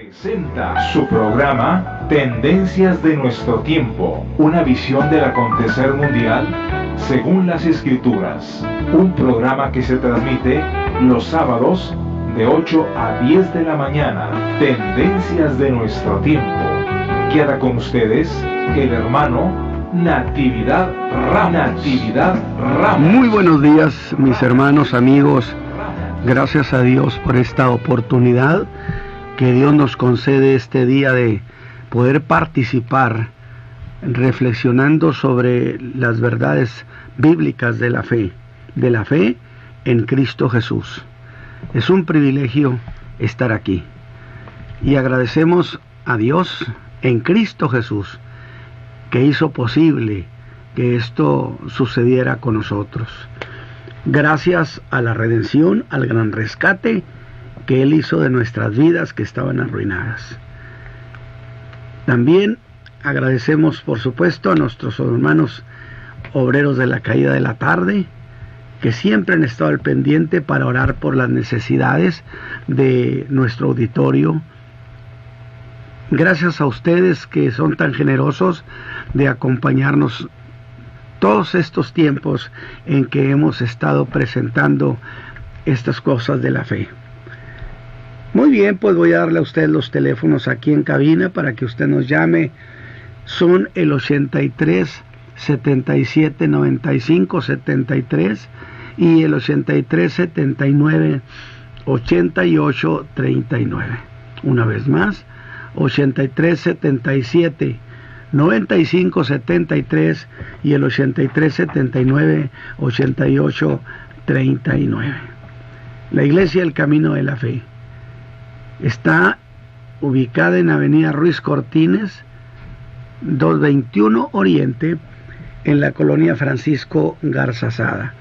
Presenta su programa Tendencias de nuestro tiempo, una visión del acontecer mundial según las Escrituras. Un programa que se transmite los sábados de 8 a 10 de la mañana. Tendencias de nuestro tiempo. Queda con ustedes el hermano Natividad Ramos. Muy buenos días, mis hermanos, amigos. Gracias a Dios por esta oportunidad que Dios nos concede este día de poder participar reflexionando sobre las verdades bíblicas de la fe en Cristo Jesús. Es un privilegio estar aquí y agradecemos a Dios en Cristo Jesús que hizo posible que esto sucediera con nosotros. Gracias a la redención, al gran rescate que Él hizo de nuestras vidas que estaban arruinadas. También agradecemos, por supuesto, a nuestros hermanos obreros de la caída de la tarde, que siempre han estado al pendiente para orar por las necesidades de nuestro auditorio. Gracias a ustedes que son tan generosos de acompañarnos todos estos tiempos en que hemos estado presentando estas cosas de la fe. Muy bien, pues voy a darle a usted los teléfonos aquí en cabina para que usted nos llame. Son el 83 77 95 73 y el 83 79 88 39. Una vez más, 83 77 95 73 y el 83 79 88 39. La Iglesia del Camino de la Fe está ubicada en Avenida Ruiz Cortines 221 Oriente, en la colonia Francisco Garza Sada.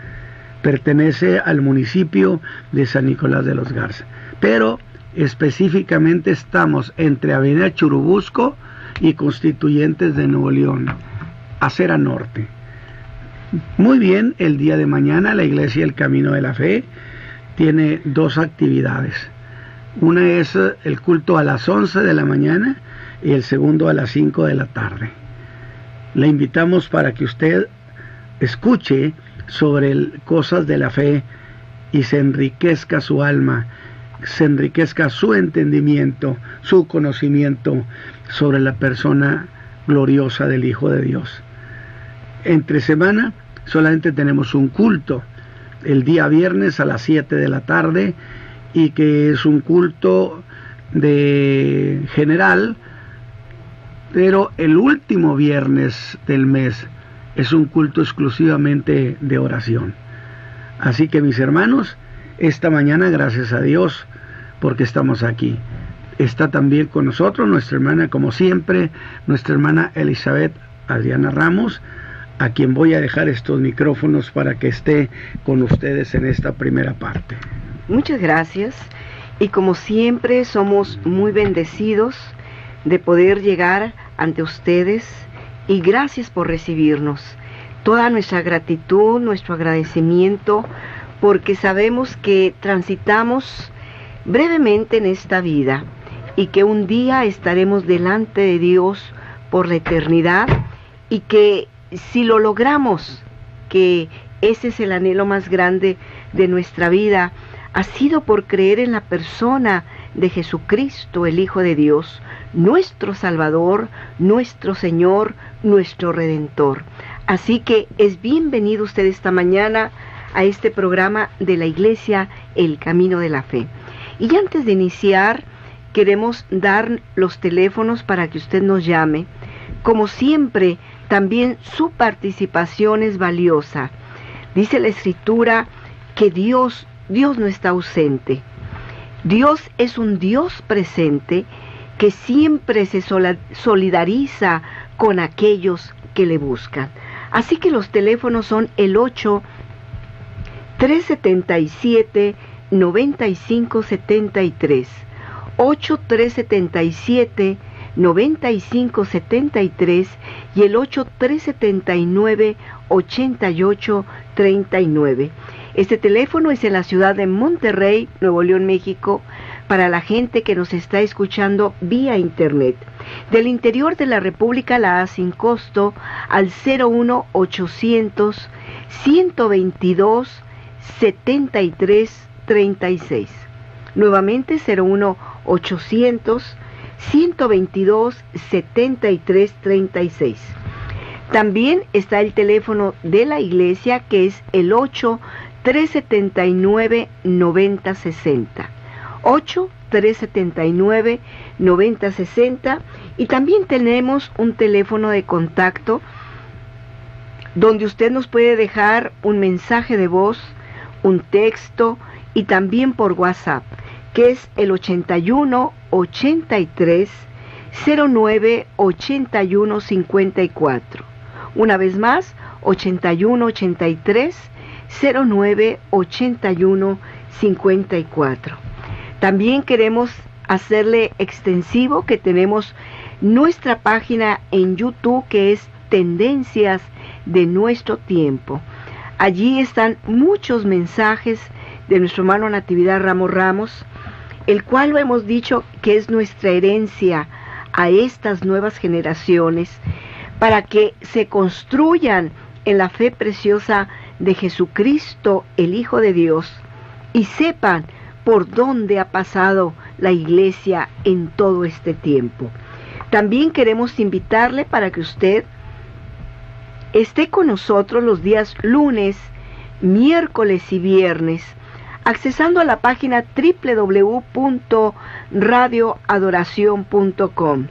Pertenece al municipio de San Nicolás de los Garza, pero específicamente estamos entre Avenida Churubusco y Constituyentes de Nuevo León, acera norte. Muy bien, el día de mañana la Iglesia del Camino de la Fe tiene dos actividades. Una es el culto a las 11 de la mañana y el segundo a las 5 de la tarde. Le invitamos para que usted escuche sobre cosas de la fe y se enriquezca su alma, se enriquezca su entendimiento, su conocimiento sobre la persona gloriosa del Hijo de Dios. Entre semana solamente tenemos un culto, el día viernes a las 7 de la tarde, y que es un culto de general, pero el último viernes del mes es un culto exclusivamente de oración. Así que, mis hermanos, esta mañana, gracias a Dios, porque estamos aquí. Está también con nosotros nuestra hermana, como siempre, nuestra hermana Elizabeth Adriana Ramos, a quien voy a dejar estos micrófonos para que esté con ustedes en esta primera parte. Muchas gracias, y como siempre somos muy bendecidos de poder llegar ante ustedes, y gracias por recibirnos. Toda nuestra gratitud, nuestro agradecimiento, porque sabemos que transitamos brevemente en esta vida y que un día estaremos delante de Dios por la eternidad, y que si lo logramos, que ese es el anhelo más grande de nuestra vida, ha sido por creer en la persona de Jesucristo, el Hijo de Dios, nuestro Salvador, nuestro Señor, nuestro Redentor. Así que es bienvenido usted esta mañana a este programa de la Iglesia, El Camino de la Fe. Y antes de iniciar, queremos dar los teléfonos para que usted nos llame. Como siempre, también su participación es valiosa. Dice la Escritura que Dios no está ausente. Dios es un Dios presente que siempre se solidariza con aquellos que le buscan. Así que los teléfonos son el 8-377-9573, 8-377-9573 y el 8-379-8839. Este teléfono es en la ciudad de Monterrey, Nuevo León, México, para la gente que nos está escuchando vía internet. Del interior de la República la A sin costo al 01800 122 7336. Nuevamente 01800 122 7336. También está el teléfono de la iglesia, que es el 8-379-9060. 8-379-9060. Y también tenemos un teléfono de contacto donde usted nos puede dejar un mensaje de voz, un texto y también por WhatsApp, que es el 81 83 09 81 54. Una vez más, 81 83 09 81 54. También queremos hacerle extensivo que tenemos nuestra página en YouTube, que es Tendencias de Nuestro Tiempo. Allí están muchos mensajes de nuestro hermano Natividad Ramos, el cual lo hemos dicho que es nuestra herencia a estas nuevas generaciones, para que se construyan en la fe preciosa de Jesucristo, el Hijo de Dios, y sepan por dónde ha pasado la iglesia en todo este tiempo. También queremos invitarle para que usted esté con nosotros los días lunes, miércoles y viernes, accesando a la página www.radioadoración.com,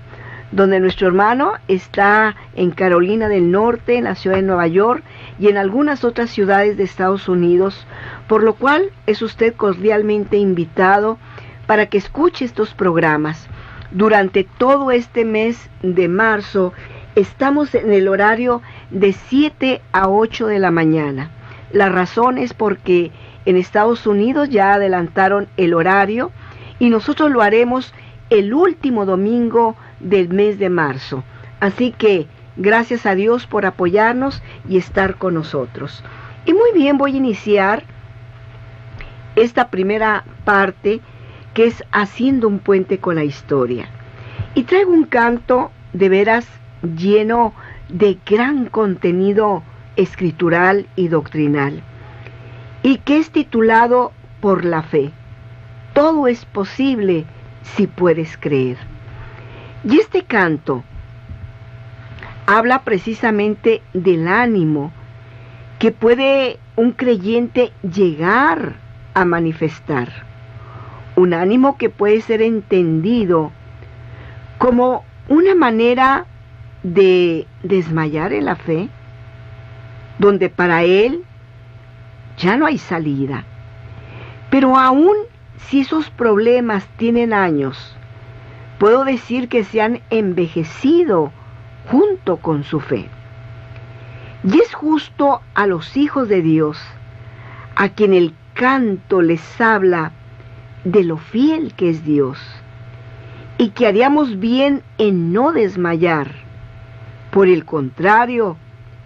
donde nuestro hermano está en Carolina del Norte, en la ciudad de Nueva York y en algunas otras ciudades de Estados Unidos, por lo cual es usted cordialmente invitado para que escuche estos programas. Durante todo este mes de marzo estamos en el horario de 7 a 8 de la mañana. La razón es porque en Estados Unidos ya adelantaron el horario y nosotros lo haremos el último domingo del mes de marzo. Así que gracias a Dios por apoyarnos y estar con nosotros. Y muy bien, voy a iniciar esta primera parte, que es haciendo un puente con la historia. Y traigo un canto de veras lleno de gran contenido escritural y doctrinal, y que es titulado Por la fe. Todo es posible si puedes creer. Y este canto habla precisamente del ánimo que puede un creyente llegar a manifestar. Un ánimo que puede ser entendido como una manera de desmayar en la fe, donde para él ya no hay salida. Pero aún si esos problemas tienen años, puedo decir que se han envejecido junto con su fe. Y es justo a los hijos de Dios a quien el canto les habla de lo fiel que es Dios, y que haríamos bien en no desmayar. Por el contrario,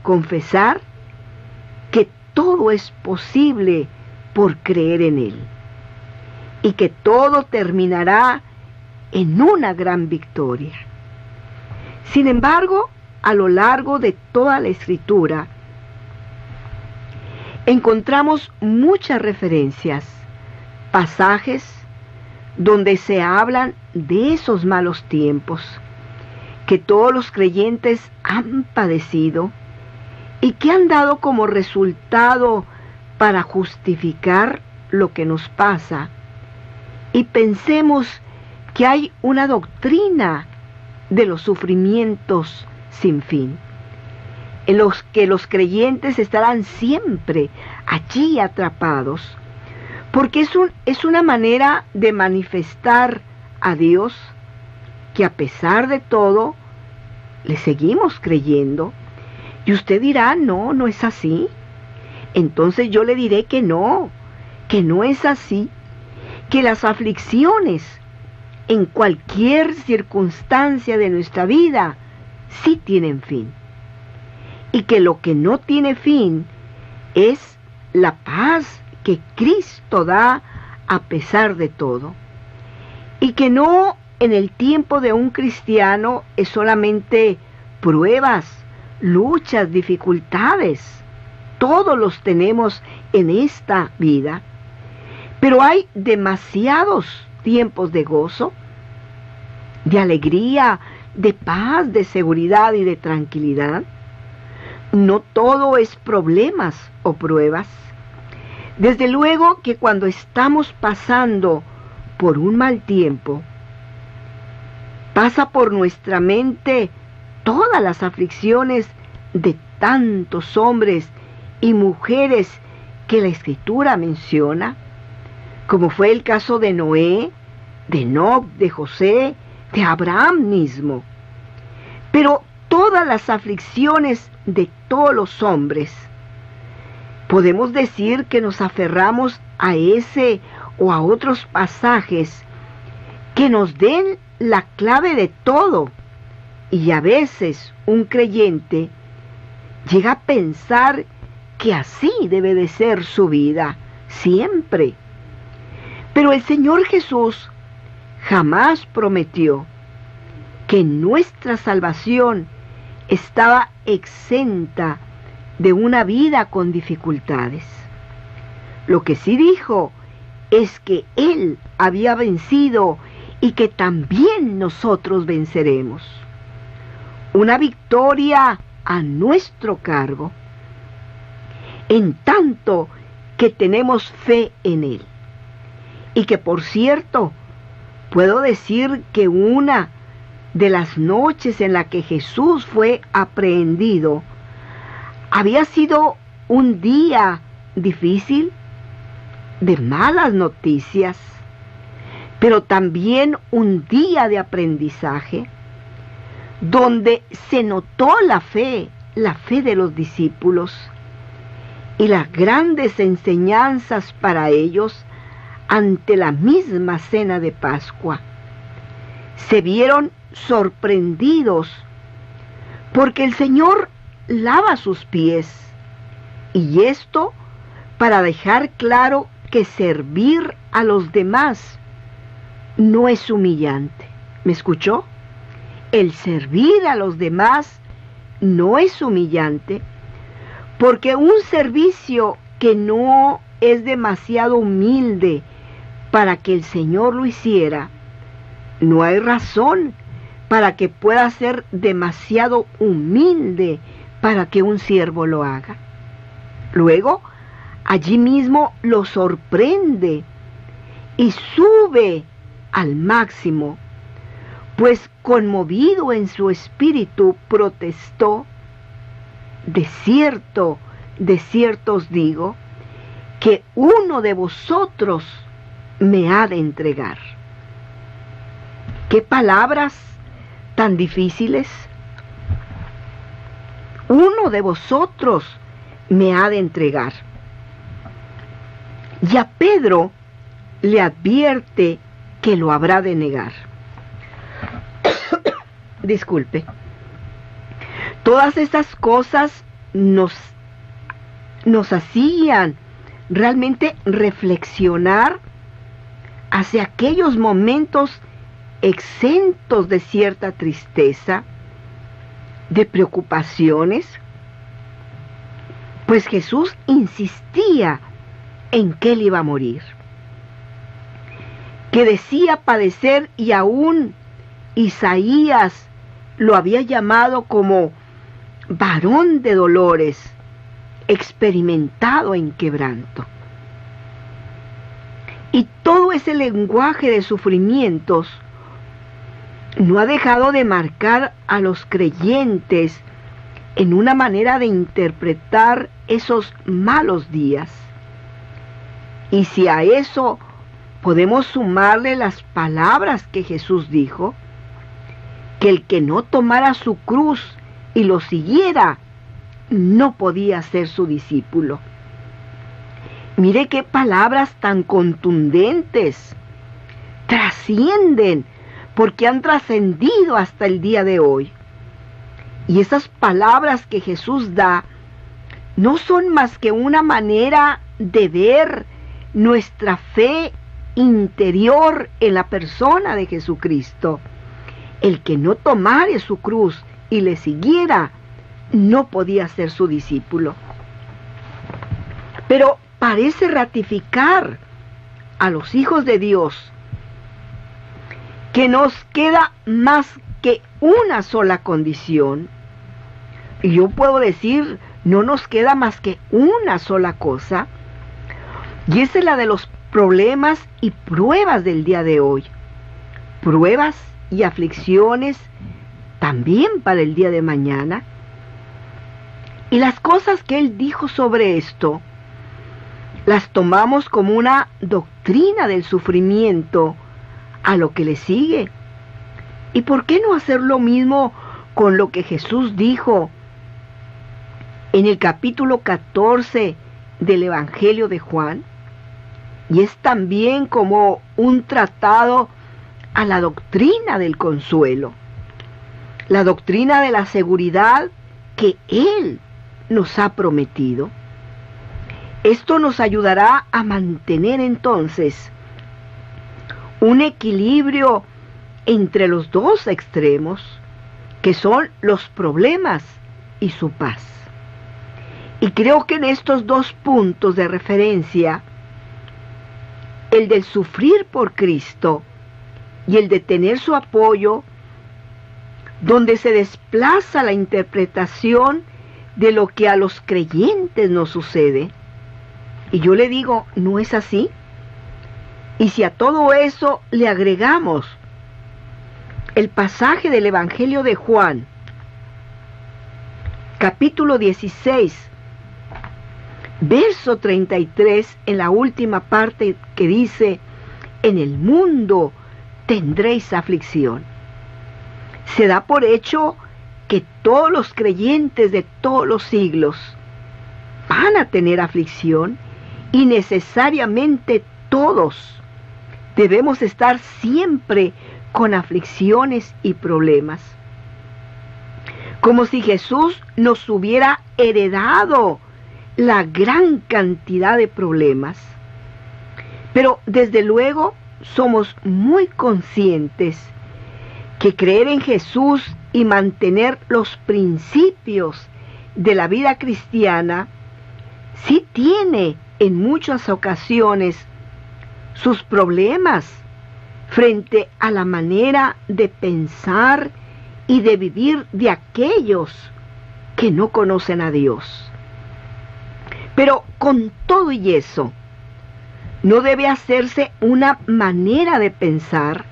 confesar que todo es posible por creer en Él, y que todo terminará en una gran victoria. Sin embargo, a lo largo de toda la Escritura, encontramos muchas referencias, pasajes donde se hablan de esos malos tiempos que todos los creyentes han padecido y que han dado como resultado para justificar lo que nos pasa. Y pensemos que hay una doctrina de los sufrimientos sin fin, en los que los creyentes estarán siempre allí atrapados, porque es una manera de manifestar a Dios que a pesar de todo le seguimos creyendo. Y usted dirá, no, no es así. Entonces yo le diré que no es así, que las aflicciones en cualquier circunstancia de nuestra vida sí tienen fin, y que lo que no tiene fin es la paz que Cristo da a pesar de todo. Y que no en el tiempo de un cristiano es solamente pruebas, luchas, dificultades. Todos los tenemos en esta vida. Pero hay demasiados tiempos de gozo, de alegría, de paz, de seguridad y de tranquilidad. No todo es problemas o pruebas. Desde luego que cuando estamos pasando por un mal tiempo, pasa por nuestra mente todas las aflicciones de tantos hombres y mujeres que la Escritura menciona, como fue el caso de Noé, de Enoc, de José, de Abraham mismo. Pero todas las aflicciones de todos los hombres, podemos decir que nos aferramos a ese o a otros pasajes que nos den la clave de todo. Y a veces un creyente llega a pensar que así debe de ser su vida, siempre. Pero el Señor Jesús jamás prometió que nuestra salvación estaba exenta de una vida con dificultades. Lo que sí dijo es que Él había vencido y que también nosotros venceremos. Una victoria a nuestro cargo, en tanto que tenemos fe en Él. Y que, por cierto, puedo decir que una de las noches en la que Jesús fue aprehendido había sido un día difícil, de malas noticias, pero también un día de aprendizaje, donde se notó la fe de los discípulos y las grandes enseñanzas para ellos ante la misma cena de Pascua. Se vieron sorprendidos porque el Señor lava sus pies, y esto para dejar claro que servir a los demás no es humillante. ¿Me escuchó? El servir a los demás no es humillante, porque un servicio que no es demasiado humilde para que el Señor lo hiciera, no hay razón para que pueda ser demasiado humilde para que un siervo lo haga. Luego, allí mismo lo sorprende y sube al máximo, pues conmovido en su espíritu de cierto os digo, que uno de vosotros me ha de entregar. ¿Qué palabras tan difíciles? Uno de vosotros me ha de entregar. Y a Pedro le advierte que lo habrá de negar. Disculpe. Todas estas cosas nos hacían realmente reflexionar hacia aquellos momentos exentos de cierta tristeza, de preocupaciones, pues Jesús insistía en que Él iba a morir, que decía padecer, y aún Isaías lo había llamado como varón de dolores, experimentado en quebranto. Y todo ese lenguaje de sufrimientos no ha dejado de marcar a los creyentes en una manera de interpretar esos malos días. Y si a eso podemos sumarle las palabras que Jesús dijo, que el que no tomara su cruz y lo siguiera, no podía ser su discípulo. Mire qué palabras tan contundentes, trascienden, porque han trascendido hasta el día de hoy. Y esas palabras que Jesús da no son más que una manera de ver nuestra fe interior en la persona de Jesucristo. El que no tomare su cruz y le siguiera, no podía ser su discípulo. Pero parece ratificar a los hijos de Dios que nos queda más que una sola condición. Y yo puedo decir, no nos queda más que una sola cosa, y esa es la de los problemas y pruebas del día de hoy. Pruebas y aflicciones también para el día de mañana. Y las cosas que él dijo sobre esto, las tomamos como una doctrina del sufrimiento a lo que le sigue. ¿Y por qué no hacer lo mismo con lo que Jesús dijo en el capítulo 14 del Evangelio de Juan? Y es también como un tratado a la doctrina del consuelo, la doctrina de la seguridad que Él nos ha prometido. Esto nos ayudará a mantener entonces un equilibrio entre los dos extremos, que son los problemas y su paz. Y creo que en estos dos puntos de referencia, el del sufrir por Cristo y el de tener su apoyo, donde se desplaza la interpretación de lo que a los creyentes nos sucede. Y yo le digo, ¿no es así? Y si a todo eso le agregamos el pasaje del Evangelio de Juan, capítulo 16, verso 33, en la última parte que dice, en el mundo tendréis aflicción. Se da por hecho que todos los creyentes de todos los siglos van a tener aflicción, y necesariamente todos debemos estar siempre con aflicciones y problemas. Como si Jesús nos hubiera heredado la gran cantidad de problemas. Pero desde luego somos muy conscientes que creer en Jesús y mantener los principios de la vida cristiana sí tiene en muchas ocasiones sus problemas frente a la manera de pensar y de vivir de aquellos que no conocen a Dios. Pero con todo y eso, no debe hacerse una manera de pensar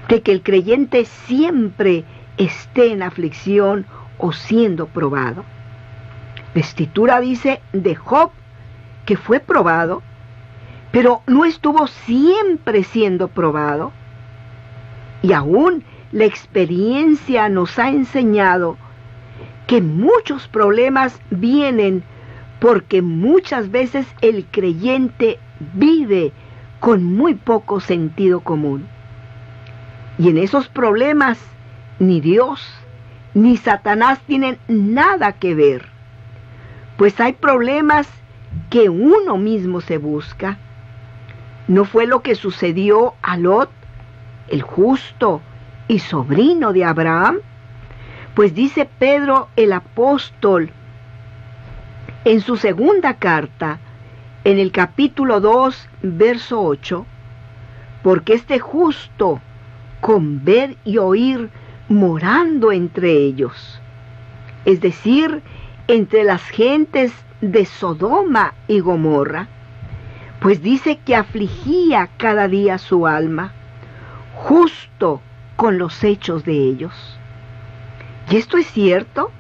de que el creyente siempre esté en aflicción o siendo probado. La Escritura dice de Job que fue probado, pero no estuvo siempre siendo probado. Y aún la experiencia nos ha enseñado que muchos problemas vienen porque muchas veces el creyente vive con muy poco sentido común. Y en esos problemas ni Dios ni Satanás tienen nada que ver, pues hay problemas que uno mismo se busca. ¿No fue lo que sucedió a Lot, el justo y sobrino de Abraham? Pues dice Pedro el apóstol en su segunda carta, en el capítulo 2, verso 8, porque este justo, con ver y oír, morando entre ellos, es decir, entre las gentes de Sodoma y Gomorra, pues dice que afligía cada día su alma, justo con los hechos de ellos. Y esto es cierto,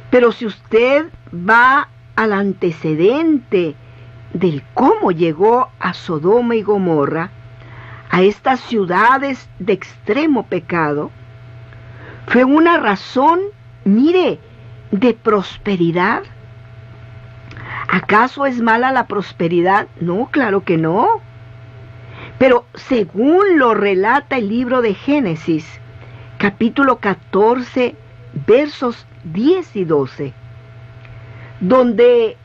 pero si usted va al antecedente del cómo llegó a Sodoma y Gomorra, a estas ciudades de extremo pecado, fue una razón, mire, de prosperidad. ¿Acaso es mala la prosperidad? No, claro que no. Pero según lo relata el libro de Génesis, capítulo 14, versos 10 y 12, donde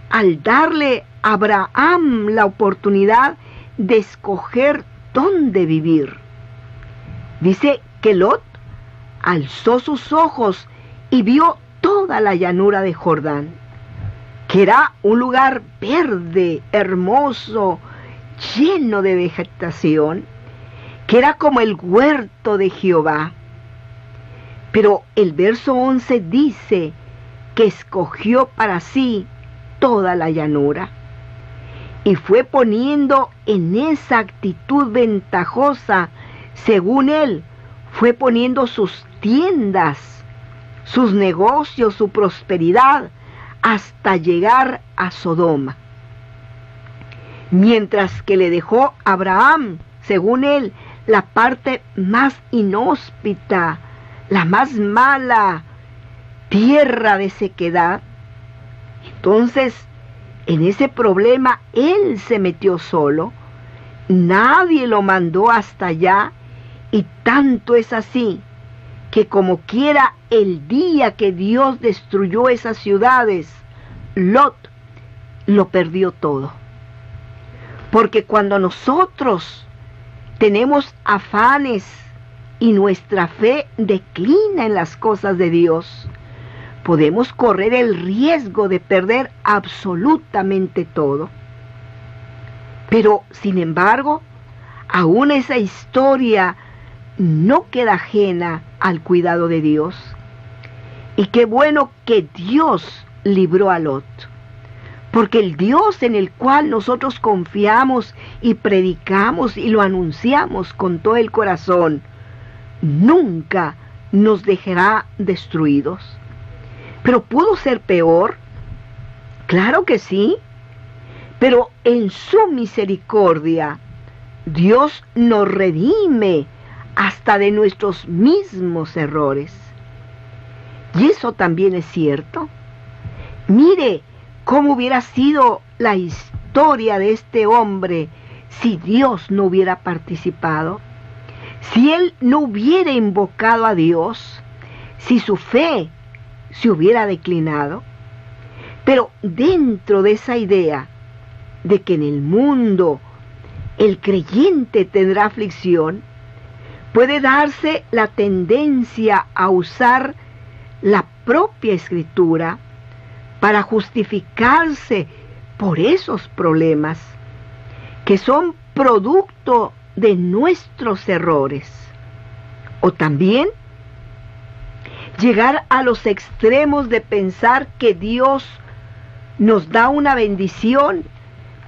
al darle a Abraham la oportunidad de escoger dónde vivir. Dice que Lot alzó sus ojos y vio toda la llanura de Jordán, que era un lugar verde, hermoso, lleno de vegetación, que era como el huerto de Jehová. Pero el verso 11 dice que escogió para sí toda la llanura y fue poniendo en esa actitud ventajosa, según él, fue poniendo sus tiendas, sus negocios, su prosperidad, hasta llegar a Sodoma. Mientras que le dejó a Abraham, según él, la parte más inhóspita, la más mala, tierra de sequedad. Entonces, en ese problema él se metió solo, nadie lo mandó hasta allá, y tanto es así que como quiera el día que Dios destruyó esas ciudades, Lot lo perdió todo. Porque cuando nosotros tenemos afanes y nuestra fe declina en las cosas de Dios, podemos correr el riesgo de perder absolutamente todo. Pero, sin embargo, aún esa historia no queda ajena al cuidado de Dios. Y qué bueno que Dios libró a Lot. Porque el Dios en el cual nosotros confiamos y predicamos y lo anunciamos con todo el corazón, nunca nos dejará destruidos. ¿Pero pudo ser peor? Claro que sí. Pero en su misericordia, Dios nos redime hasta de nuestros mismos errores. Y eso también es cierto. Mire cómo hubiera sido la historia de este hombre si Dios no hubiera participado, si él no hubiera invocado a Dios, si su fe se hubiera declinado. Pero dentro de esa idea de que en el mundo el creyente tendrá aflicción, puede darse la tendencia a usar la propia Escritura para justificarse por esos problemas que son producto de nuestros errores. O también llegar a los extremos de pensar que Dios nos da una bendición,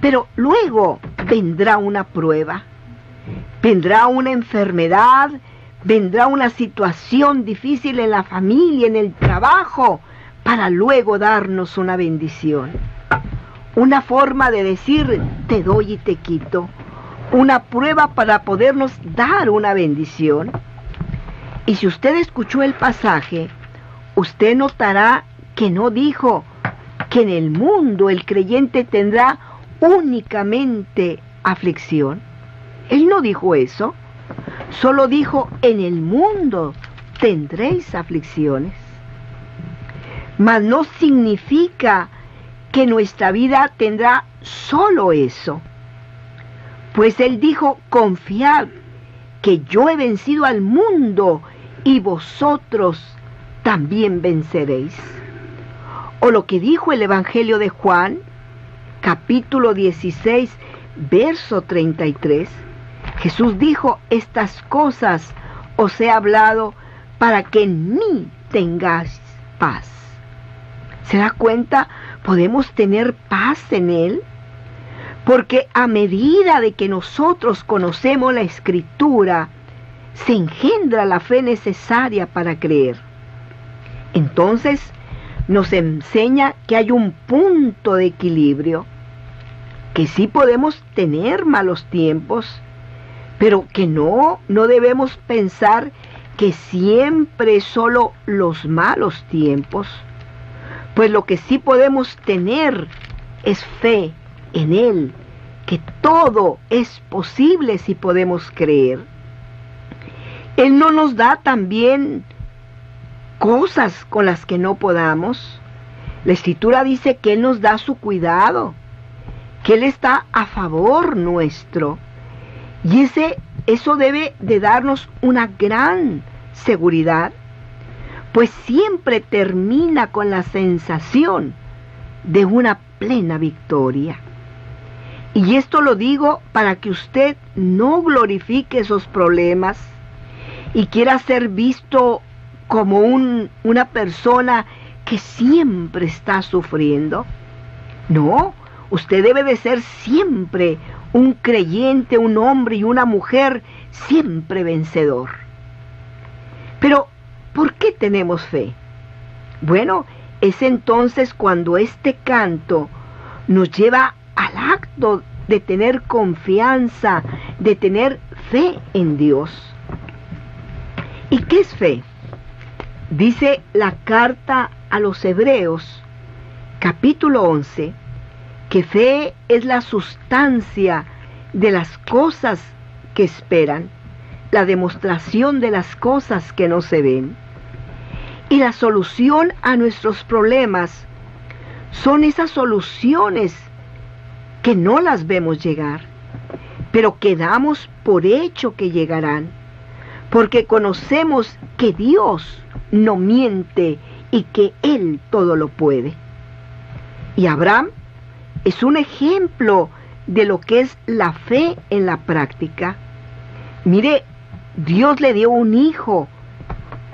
pero luego vendrá una prueba, vendrá una enfermedad, vendrá una situación difícil en la familia, en el trabajo, para luego darnos una bendición. Una forma de decir, te doy y te quito. Una prueba para podernos dar una bendición. Y si usted escuchó el pasaje, usted notará que no dijo que en el mundo el creyente tendrá únicamente aflicción. Él no dijo eso. Solo dijo, en el mundo tendréis aflicciones. Mas no significa que nuestra vida tendrá solo eso. Pues él dijo, confiad que yo he vencido al mundo y vosotros también venceréis. O lo que dijo el Evangelio de Juan, capítulo 16, verso 33. Jesús dijo, estas cosas os he hablado para que en mí tengáis paz. ¿Se da cuenta? Podemos tener paz en Él, porque a medida de que nosotros conocemos la Escritura, se engendra la fe necesaria para creer. Entonces, nos enseña que hay un punto de equilibrio, que sí podemos tener malos tiempos, pero que no debemos pensar que siempre solo los malos tiempos. Pues lo que sí podemos tener es fe en Él, que todo es posible si podemos creer. Él no nos da también cosas con las que no podamos. La Escritura dice que Él nos da su cuidado, que Él está a favor nuestro. Y eso debe de darnos una gran seguridad, pues siempre termina con la sensación de una plena victoria. Y esto lo digo para que usted no glorifique esos problemas y quiera ser visto como una persona que siempre está sufriendo. No, usted debe de ser siempre un creyente, un hombre y una mujer siempre vencedor. Pero, ¿por qué tenemos fe? Bueno, es entonces cuando este canto nos lleva al acto de tener confianza, de tener fe en Dios. ¿Y qué es fe? Dice la carta a los Hebreos, capítulo 11, que fe es la sustancia de las cosas que esperan, la demostración de las cosas que no se ven. Y la solución a nuestros problemas son esas soluciones que no las vemos llegar, pero que damos por hecho que llegarán, porque conocemos que Dios no miente y que Él todo lo puede. Y Abraham es un ejemplo de lo que es la fe en la práctica. Mire, Dios le dio un hijo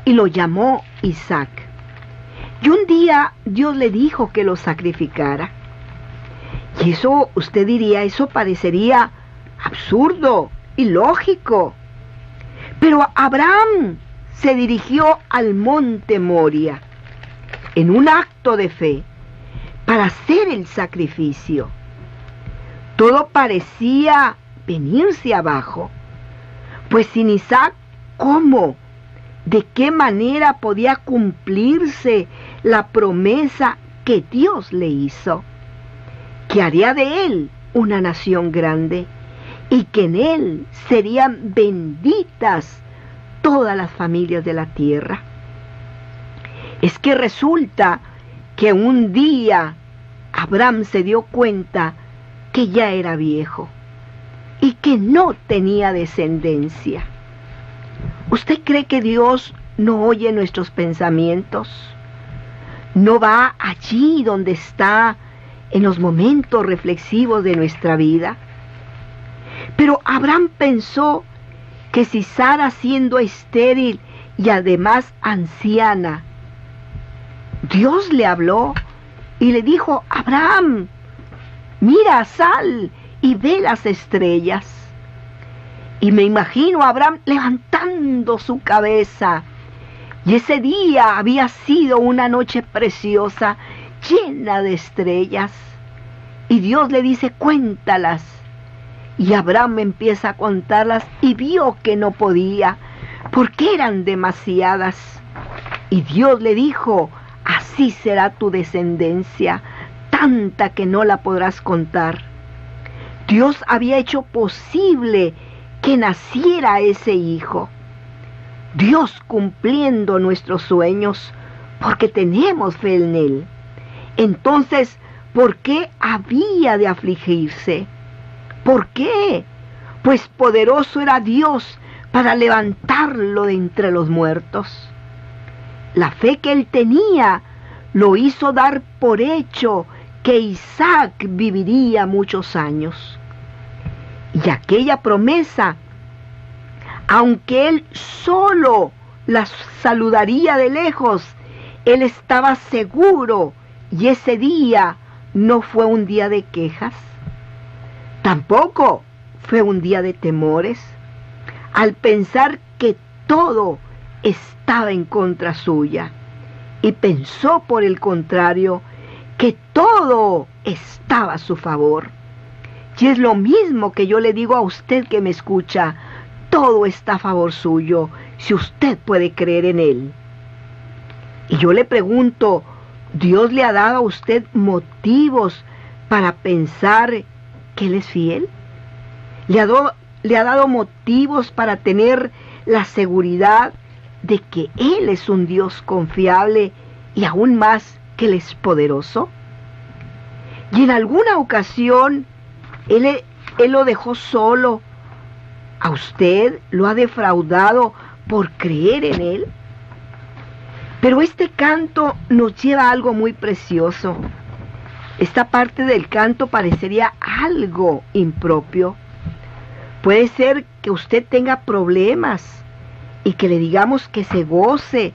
y lo llamó Isaac. Y un día Dios le dijo que lo sacrificara. Y eso, usted diría, eso parecería absurdo, ilógico. Pero Abraham se dirigió al monte Moria en un acto de fe para hacer el sacrificio. Todo parecía venirse abajo, pues sin Isaac, ¿cómo? ¿De qué manera podía cumplirse la promesa que Dios le hizo? Que haría de él una nación grande y que en él serían benditas todas las familias de la tierra. Es que resulta que un día Abraham se dio cuenta que ya era viejo y que no tenía descendencia. ¿Usted cree que Dios no oye nuestros pensamientos? ¿No va allí donde está en los momentos reflexivos de nuestra vida? Pero Abraham pensó que si Sara, siendo estéril y además anciana, Dios le habló y le dijo: Abraham, mira, sal y ve las estrellas. Y me imagino a Abraham levantando su cabeza. Y ese día había sido una noche preciosa, llena de estrellas. Y Dios le dice: cuéntalas. Y Abraham empieza a contarlas y vio que no podía, porque eran demasiadas. Y Dios le dijo: así será tu descendencia, tanta que no la podrás contar. Dios había hecho posible que naciera ese hijo. Dios cumpliendo nuestros sueños, porque tenemos fe en Él. Entonces, ¿por qué había de afligirse? ¿Por qué? Pues poderoso era Dios para levantarlo de entre los muertos. La fe que él tenía lo hizo dar por hecho que Isaac viviría muchos años. Y aquella promesa, aunque él solo la saludaría de lejos, él estaba seguro, y ese día no fue un día de quejas, tampoco fue un día de temores, al pensar que todo estaba en contra suya, y pensó por el contrario que todo estaba a su favor. Y es lo mismo que yo le digo a usted que me escucha: todo está a favor suyo, si usted puede creer en Él. Y yo le pregunto, ¿Dios le ha dado a usted motivos para pensar que Él es fiel? ¿Le ha dado motivos para tener la seguridad de que Él es un Dios confiable y aún más que Él es poderoso? Y en alguna ocasión Él lo dejó solo. ¿A usted lo ha defraudado por creer en Él? Pero este canto nos lleva a algo muy precioso. Esta parte del canto parecería algo impropio. Puede ser que usted tenga problemas y que le digamos que se goce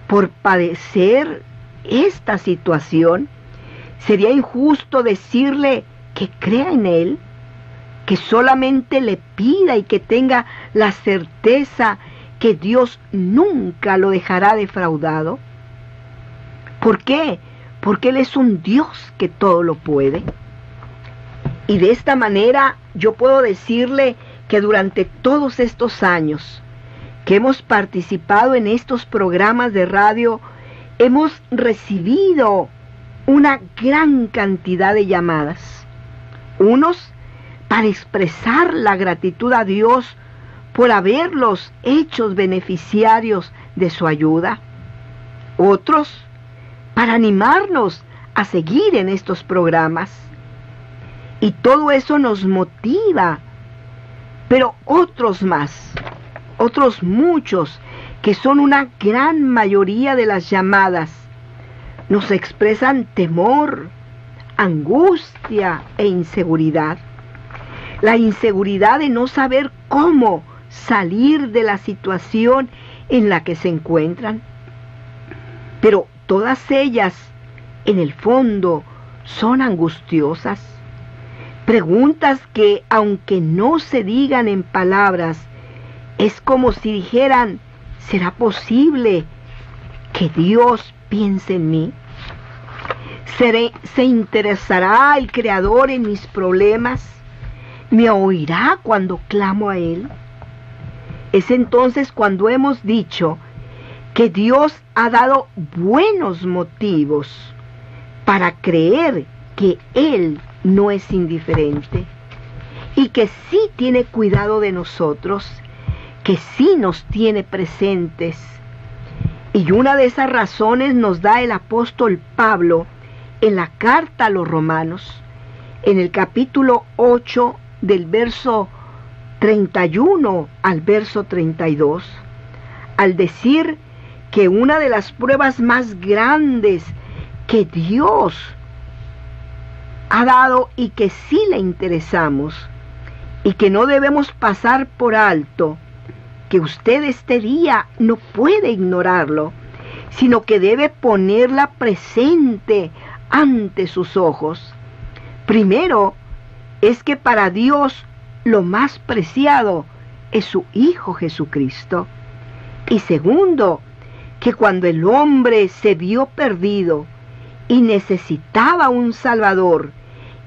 por padecer esta situación. Sería injusto decirle que crea en Él, que solamente le pida y que tenga la certeza que Dios nunca lo dejará defraudado. ¿Por qué? Porque Él es un Dios que todo lo puede. Y de esta manera yo puedo decirle que durante todos estos años que hemos participado en estos programas de radio, hemos recibido una gran cantidad de llamadas. Unos para expresar la gratitud a Dios por haberlos hecho beneficiarios de su ayuda. Otros para animarnos a seguir en estos programas. Y todo eso nos motiva. Pero otros más, otros muchos, que son una gran mayoría de las llamadas, nos expresan temor, angustia e inseguridad. La inseguridad de no saber cómo salir de la situación en la que se encuentran. Pero todas ellas, en el fondo, son angustiosas. Preguntas que, aunque no se digan en palabras, es como si dijeran: ¿será posible que Dios piense en mí? ¿Se interesará el Creador en mis problemas? ¿Me oirá cuando clamo a Él? Es entonces cuando hemos dicho que Dios ha dado buenos motivos para creer que Él no es indiferente y que sí tiene cuidado de nosotros, que sí nos tiene presentes. Y una de esas razones nos da el apóstol Pablo en la carta a los Romanos, en el capítulo 8, del verso 31 al verso 32, al decir que una de las pruebas más grandes que Dios ha dado y que sí le interesamos y que no debemos pasar por alto, que usted este día no puede ignorarlo, sino que debe ponerla presente ante sus ojos. Primero, es que para Dios lo más preciado es su Hijo Jesucristo. Y segundo, que cuando el hombre se vio perdido y necesitaba un Salvador,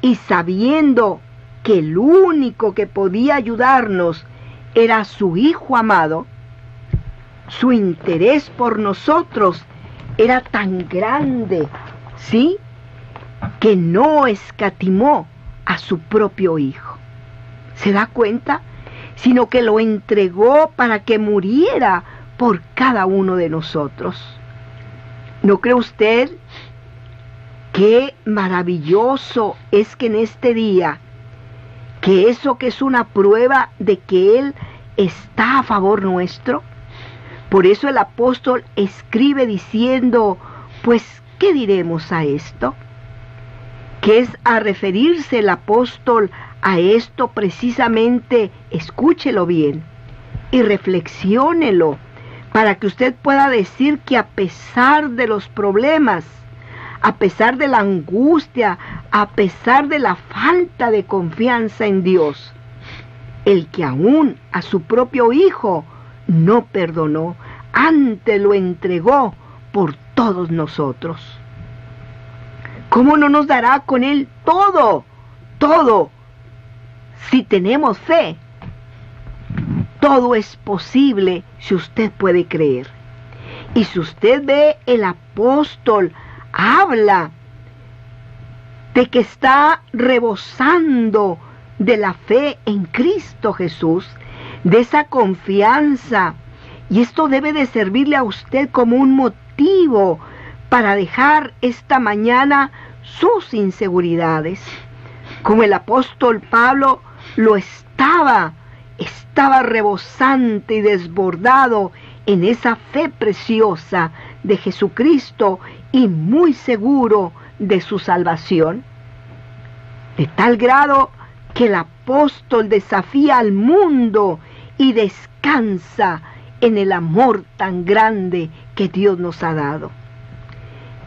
y sabiendo que el único que podía ayudarnos era su Hijo amado, su interés por nosotros era tan grande, ¿sí?, que no escatimó a su propio Hijo. ¿Se da cuenta? Sino que lo entregó para que muriera por cada uno de nosotros. ¿No cree usted qué maravilloso es que en este día, que eso que es una prueba de que Él está a favor nuestro? Por eso el apóstol escribe diciendo: pues, ¿qué diremos a esto? Que es a referirse el apóstol a esto precisamente, escúchelo bien y reflexiónelo, para que usted pueda decir que a pesar de los problemas, a pesar de la angustia, a pesar de la falta de confianza en Dios, el que aún a su propio Hijo no perdonó, antes lo entregó por todos nosotros. ¿Cómo no nos dará con Él todo? Todo. Si tenemos fe, todo es posible si usted puede creer. Y si usted ve, el apóstol habla de que está rebosando de la fe en Cristo Jesús, de esa confianza. Y esto debe de servirle a usted como un motivo para dejar esta mañana sus inseguridades, como el apóstol Pablo lo estaba rebosante y desbordado en esa fe preciosa de Jesucristo y muy seguro de su salvación. De tal grado que el apóstol desafía al mundo y descansa en el amor tan grande que Dios nos ha dado.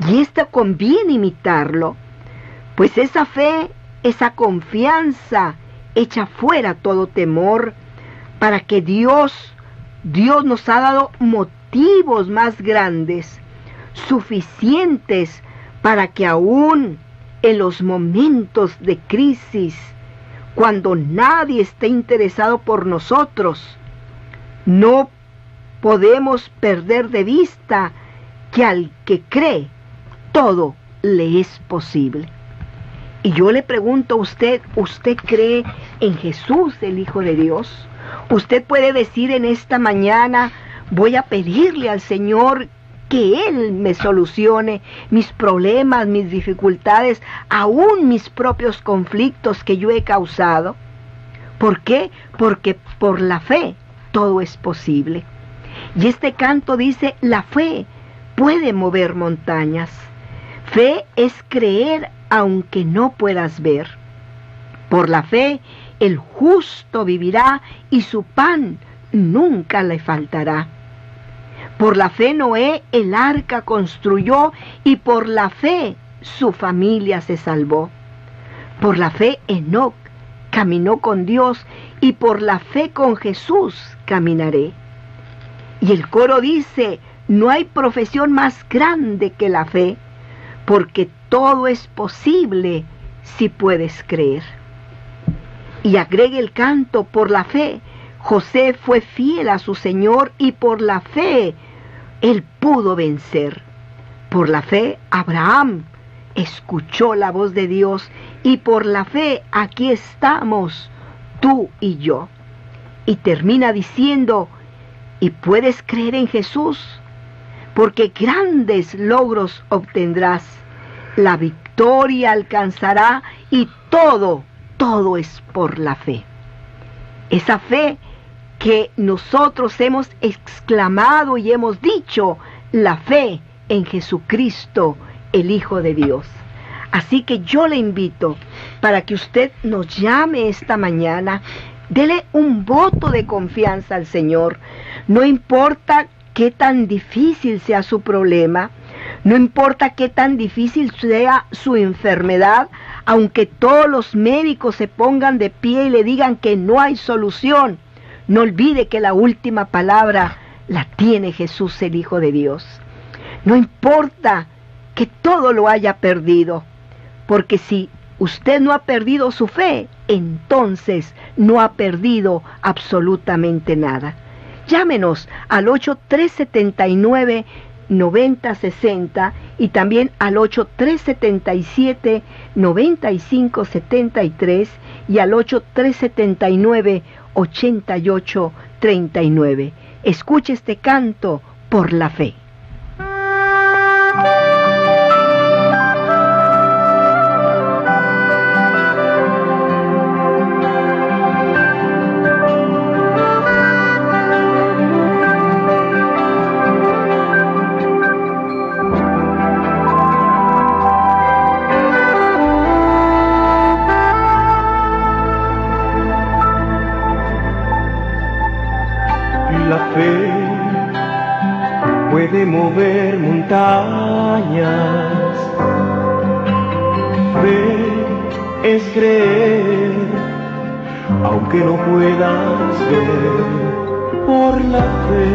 Y esto conviene imitarlo, pues esa fe, esa confianza, echa fuera todo temor, para que Dios nos ha dado motivos más grandes, suficientes para que aún en los momentos de crisis, cuando nadie esté interesado por nosotros, no podemos perder de vista que al que cree, todo le es posible. Y yo le pregunto a usted, ¿usted cree en Jesús, el Hijo de Dios? Usted puede decir en esta mañana, voy a pedirle al Señor que Él me solucione mis problemas, mis dificultades, aún mis propios conflictos que yo he causado. ¿Por qué? Porque por la fe todo es posible. Y este canto dice, la fe puede mover montañas. Fe es creer aunque no puedas ver. Por la fe el justo vivirá y su pan nunca le faltará. Por la fe Noé el arca construyó y por la fe su familia se salvó. Por la fe Enoc caminó con Dios y por la fe con Jesús caminaré. Y el coro dice, no hay profesión más grande que la fe, porque todo es posible si puedes creer. Y agregue el canto, por la fe José fue fiel a su Señor y por la fe él pudo vencer. Por la fe Abraham escuchó la voz de Dios y por la fe aquí estamos tú y yo. Y termina diciendo, y puedes creer en Jesús, porque grandes logros obtendrás, la victoria alcanzará y todo es por la fe. Esa fe que nosotros hemos exclamado y hemos dicho, la fe en Jesucristo, el Hijo de Dios. Así que yo le invito para que usted nos llame esta mañana, dele un voto de confianza al Señor. No importa qué tan difícil sea su problema, no importa qué tan difícil sea su enfermedad, aunque todos los médicos se pongan de pie y le digan que no hay solución, no olvide que la última palabra la tiene Jesús, el Hijo de Dios. No importa que todo lo haya perdido, porque si usted no ha perdido su fe, entonces no ha perdido absolutamente nada. Llámenos al 8379-9060 y también al 8377-9573 y al 8379-8839. Escuche este canto por la fe. La fe puede mover montañas. Fe es creer, aunque no puedas ver. Por la fe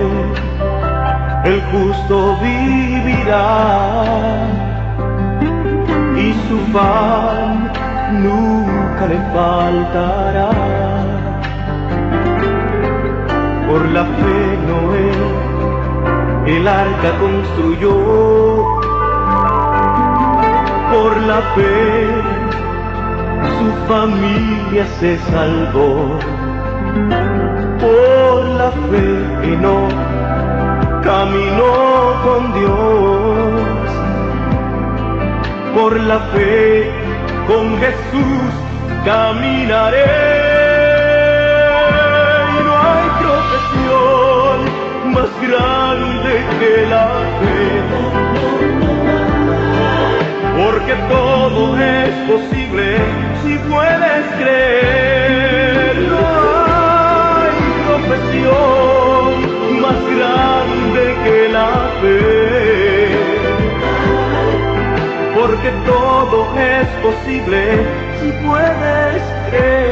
el justo vivirá y su pan nunca le faltará. Por la fe Noé el arca construyó, por la fe su familia se salvó, por la fe Enoc caminó con Dios, por la fe con Jesús caminaré. Y no hay profesión más grande que la fe, porque todo es posible si puedes creer. No hay profesión más grande que la fe, porque todo es posible si puedes creer.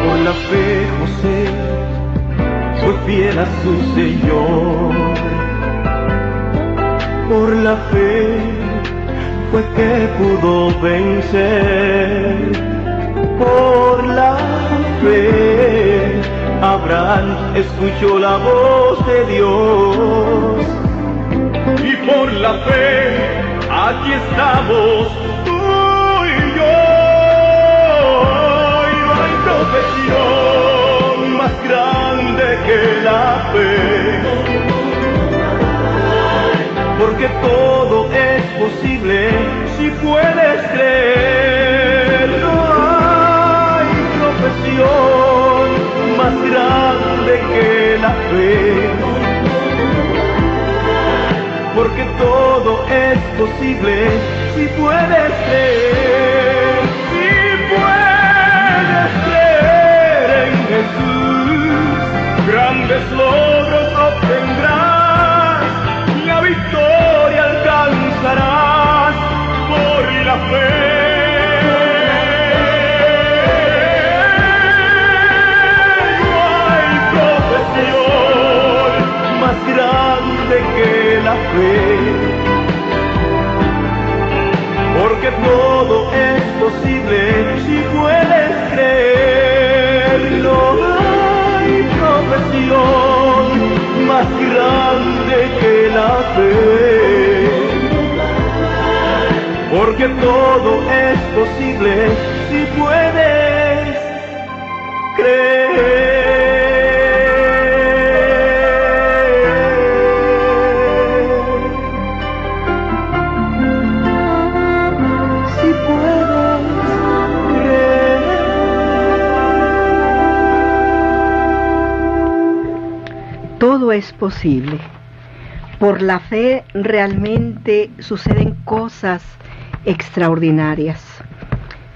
Por la fe José fue fiel a su Señor. Por la fe fue que pudo vencer. Por la fe Abraham escuchó la voz de Dios. Y por la fe aquí estamos tú y yo. Y no hay profesión más grande que la fe, porque todo es posible si puedes creer. No hay profesión más grande que la fe, porque todo es posible si puedes creer. Si puedes creer en Jesús, grandes logros obtendrás, la victoria alcanzarás por la fe. No hay profesión más grande que la fe, porque todo es posible si puedes creer. No hay profesión más grande que la fe, porque todo es posible si puedes creer. Si puedes creer. Todo es posible. Por la fe realmente suceden cosas extraordinarias.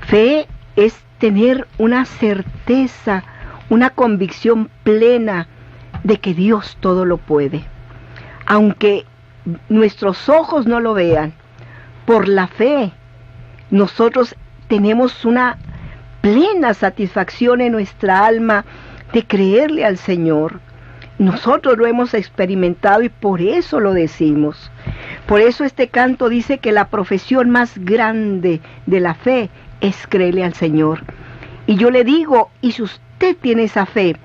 Fe es tener una certeza, una convicción plena de que Dios todo lo puede. Aunque nuestros ojos no lo vean, por la fe nosotros tenemos una plena satisfacción en nuestra alma de creerle al Señor. Nosotros lo hemos experimentado y por eso lo decimos. Por eso este canto dice que la profesión más grande de la fe es creerle al Señor. Y yo le digo, y si usted tiene esa fe,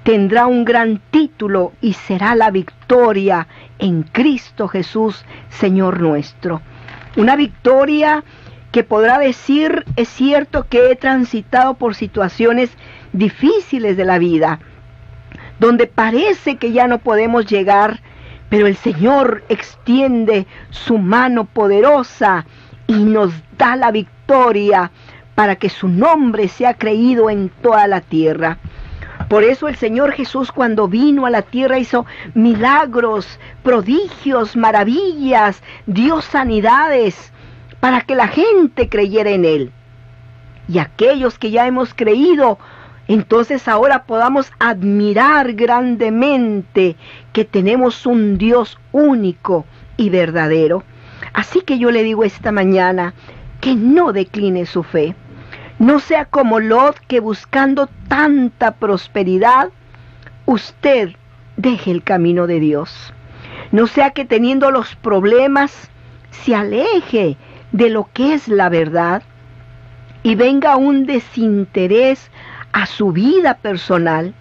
tendrá un gran título y será la victoria en Cristo Jesús, Señor nuestro. Una victoria que podrá decir, es cierto que he transitado por situaciones difíciles de la vida, donde parece que ya no podemos llegar, pero el Señor extiende su mano poderosa y nos da la victoria para que su nombre sea creído en toda la tierra. Por eso el Señor Jesús, cuando vino a la tierra, hizo milagros, prodigios, maravillas, dio sanidades para que la gente creyera en Él. Y aquellos que ya hemos creído, entonces ahora podamos admirar grandemente que tenemos un Dios único y verdadero. Así que yo le digo esta mañana que no decline su fe. No sea como Lot, que buscando tanta prosperidad, usted deje el camino de Dios. No sea que teniendo los problemas se aleje de lo que es la verdad y venga un desinterés a su vida personal,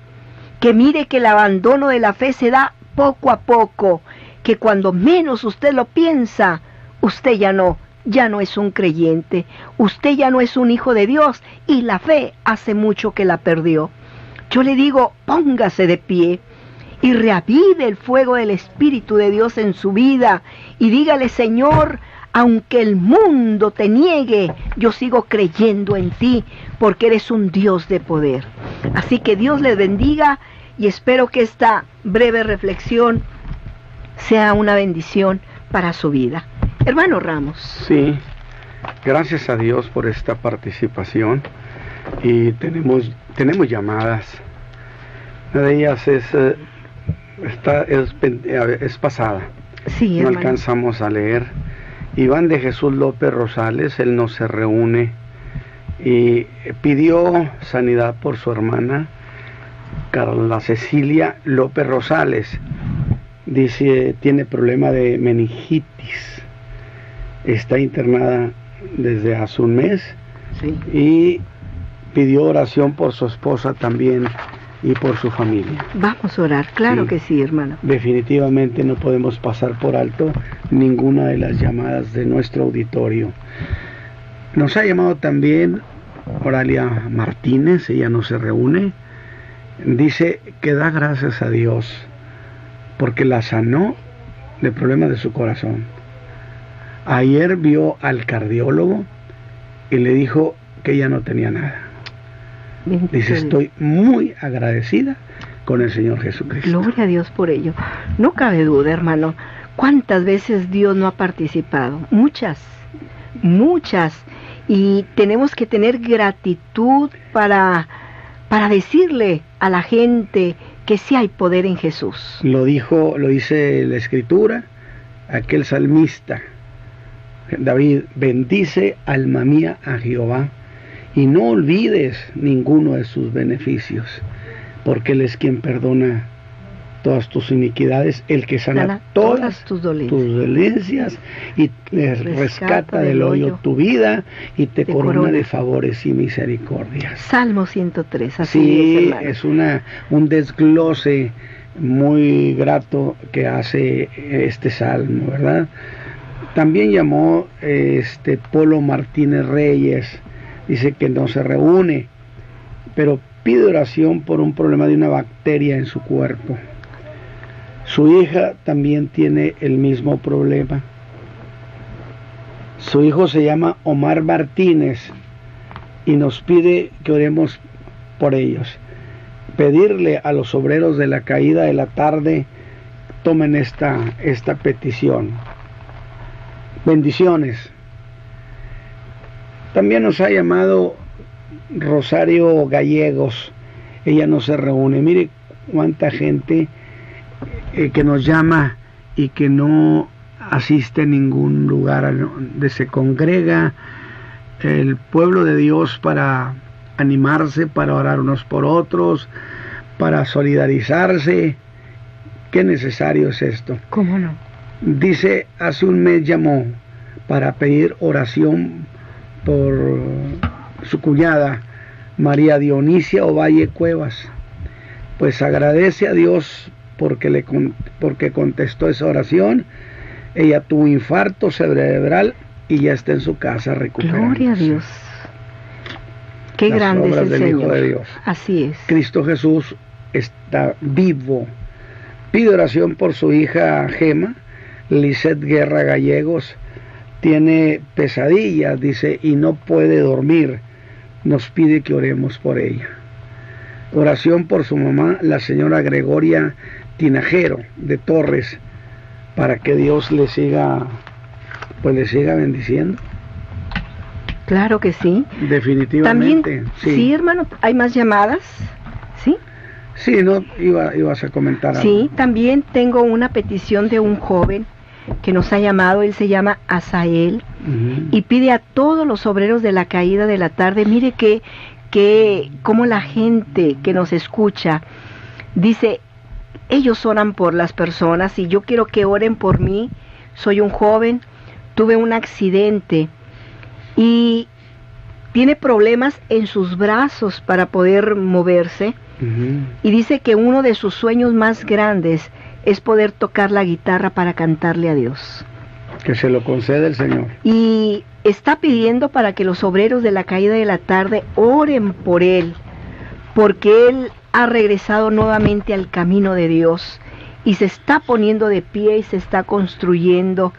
que mire que el abandono de la fe se da poco a poco, que cuando menos usted lo piensa, usted ya no ya no es un creyente, usted ya no es un hijo de Dios y la fe hace mucho que la perdió. Yo le digo, póngase de pie y reavive el fuego del Espíritu de Dios en su vida y dígale: Señor, aunque el mundo te niegue, yo sigo creyendo en ti porque eres un Dios de poder. Así que Dios les bendiga y espero que esta breve reflexión sea una bendición para su vida. Hermano Ramos. Sí, gracias a Dios por esta participación y tenemos llamadas. Una de ellas es pasada. Sí, no hermano. Alcanzamos a leer. Iván de Jesús López Rosales, él no se reúne y pidió sanidad por su hermana Carla Cecilia López Rosales. Dice, tiene problema de meningitis, está internada desde hace un mes. Sí. Y pidió oración por su esposa también y por su familia. Vamos a orar, claro Sí. que sí, hermano. Definitivamente no podemos pasar por alto ninguna de las llamadas de nuestro auditorio. Nos ha llamado también Oralia Martínez, ella no se reúne. Dice que da gracias a Dios porque la sanó de problemas de su corazón. Ayer vio al cardiólogo y le dijo que ella no tenía nada. Bendito Dice, Dios. estoy muy agradecida con el Señor Jesucristo. Gloria a Dios por ello. No cabe duda, hermano. ¿Cuántas veces Dios no ha participado? Muchas. Y tenemos que tener gratitud para decirle a la gente que sí hay poder en Jesús. Lo dice la Escritura, aquel salmista, David: bendice, alma mía, a Jehová, y no olvides ninguno de sus beneficios, porque Él es quien perdona todas tus iniquidades, el que sana todas tus dolencias y rescata del hoyo tu vida y te corona de favores y misericordias. Salmo 103, así Sí, es, hermano. es un desglose muy grato que hace este salmo, ¿verdad? También llamó Polo Martínez Reyes, dice que no se reúne, pero pide oración por un problema de una bacteria en su cuerpo. Su hija también tiene el mismo problema. Su hijo se llama Omar Martínez y nos pide que oremos por ellos. Pedirle a los obreros de la caída de la tarde tomen esta petición. Bendiciones. También nos ha llamado Rosario Gallegos. Ella no se reúne. Mire cuánta gente que nos llama y que no asiste a ningún lugar donde se congrega el pueblo de Dios para animarse, para orar unos por otros, para solidarizarse. Qué necesario es esto. ¿Cómo no? Dice, hace un mes llamó para pedir oración por su cuñada María Dionisia Ovalle Cuevas. Pues agradece a Dios porque contestó esa oración. Ella tuvo infarto cerebral y ya está en su casa recuperada. Gloria a Dios. Qué grande es el Señor. Hijo de Dios. Así es. Cristo Jesús está vivo. Pide oración por su hija Gema, Lisette Guerra Gallegos. Tiene pesadillas, dice, y no puede dormir. Nos pide que oremos por ella. Oración por su mamá, la señora Gregoria Tinajero de Torres, para que Dios le siga bendiciendo. Claro que sí. Definitivamente. También, sí, hermano, ¿hay más llamadas? ¿Sí? Sí, no, ibas a comentar algo. Sí, también tengo una petición de un joven que nos ha llamado. Él se llama Asael y pide a todos los obreros de la caída de la tarde. Mire que como la gente que nos escucha dice, ellos oran por las personas y yo quiero que oren por mí. Soy un joven, tuve un accidente y tiene problemas en sus brazos para poder moverse. Y dice que uno de sus sueños más grandes es poder tocar la guitarra para cantarle a Dios. Que se lo concede el Señor. Y está pidiendo para que los obreros de la caída de la tarde oren por él, porque él ha regresado nuevamente al camino de Dios y se está poniendo de pie y se está construyendo,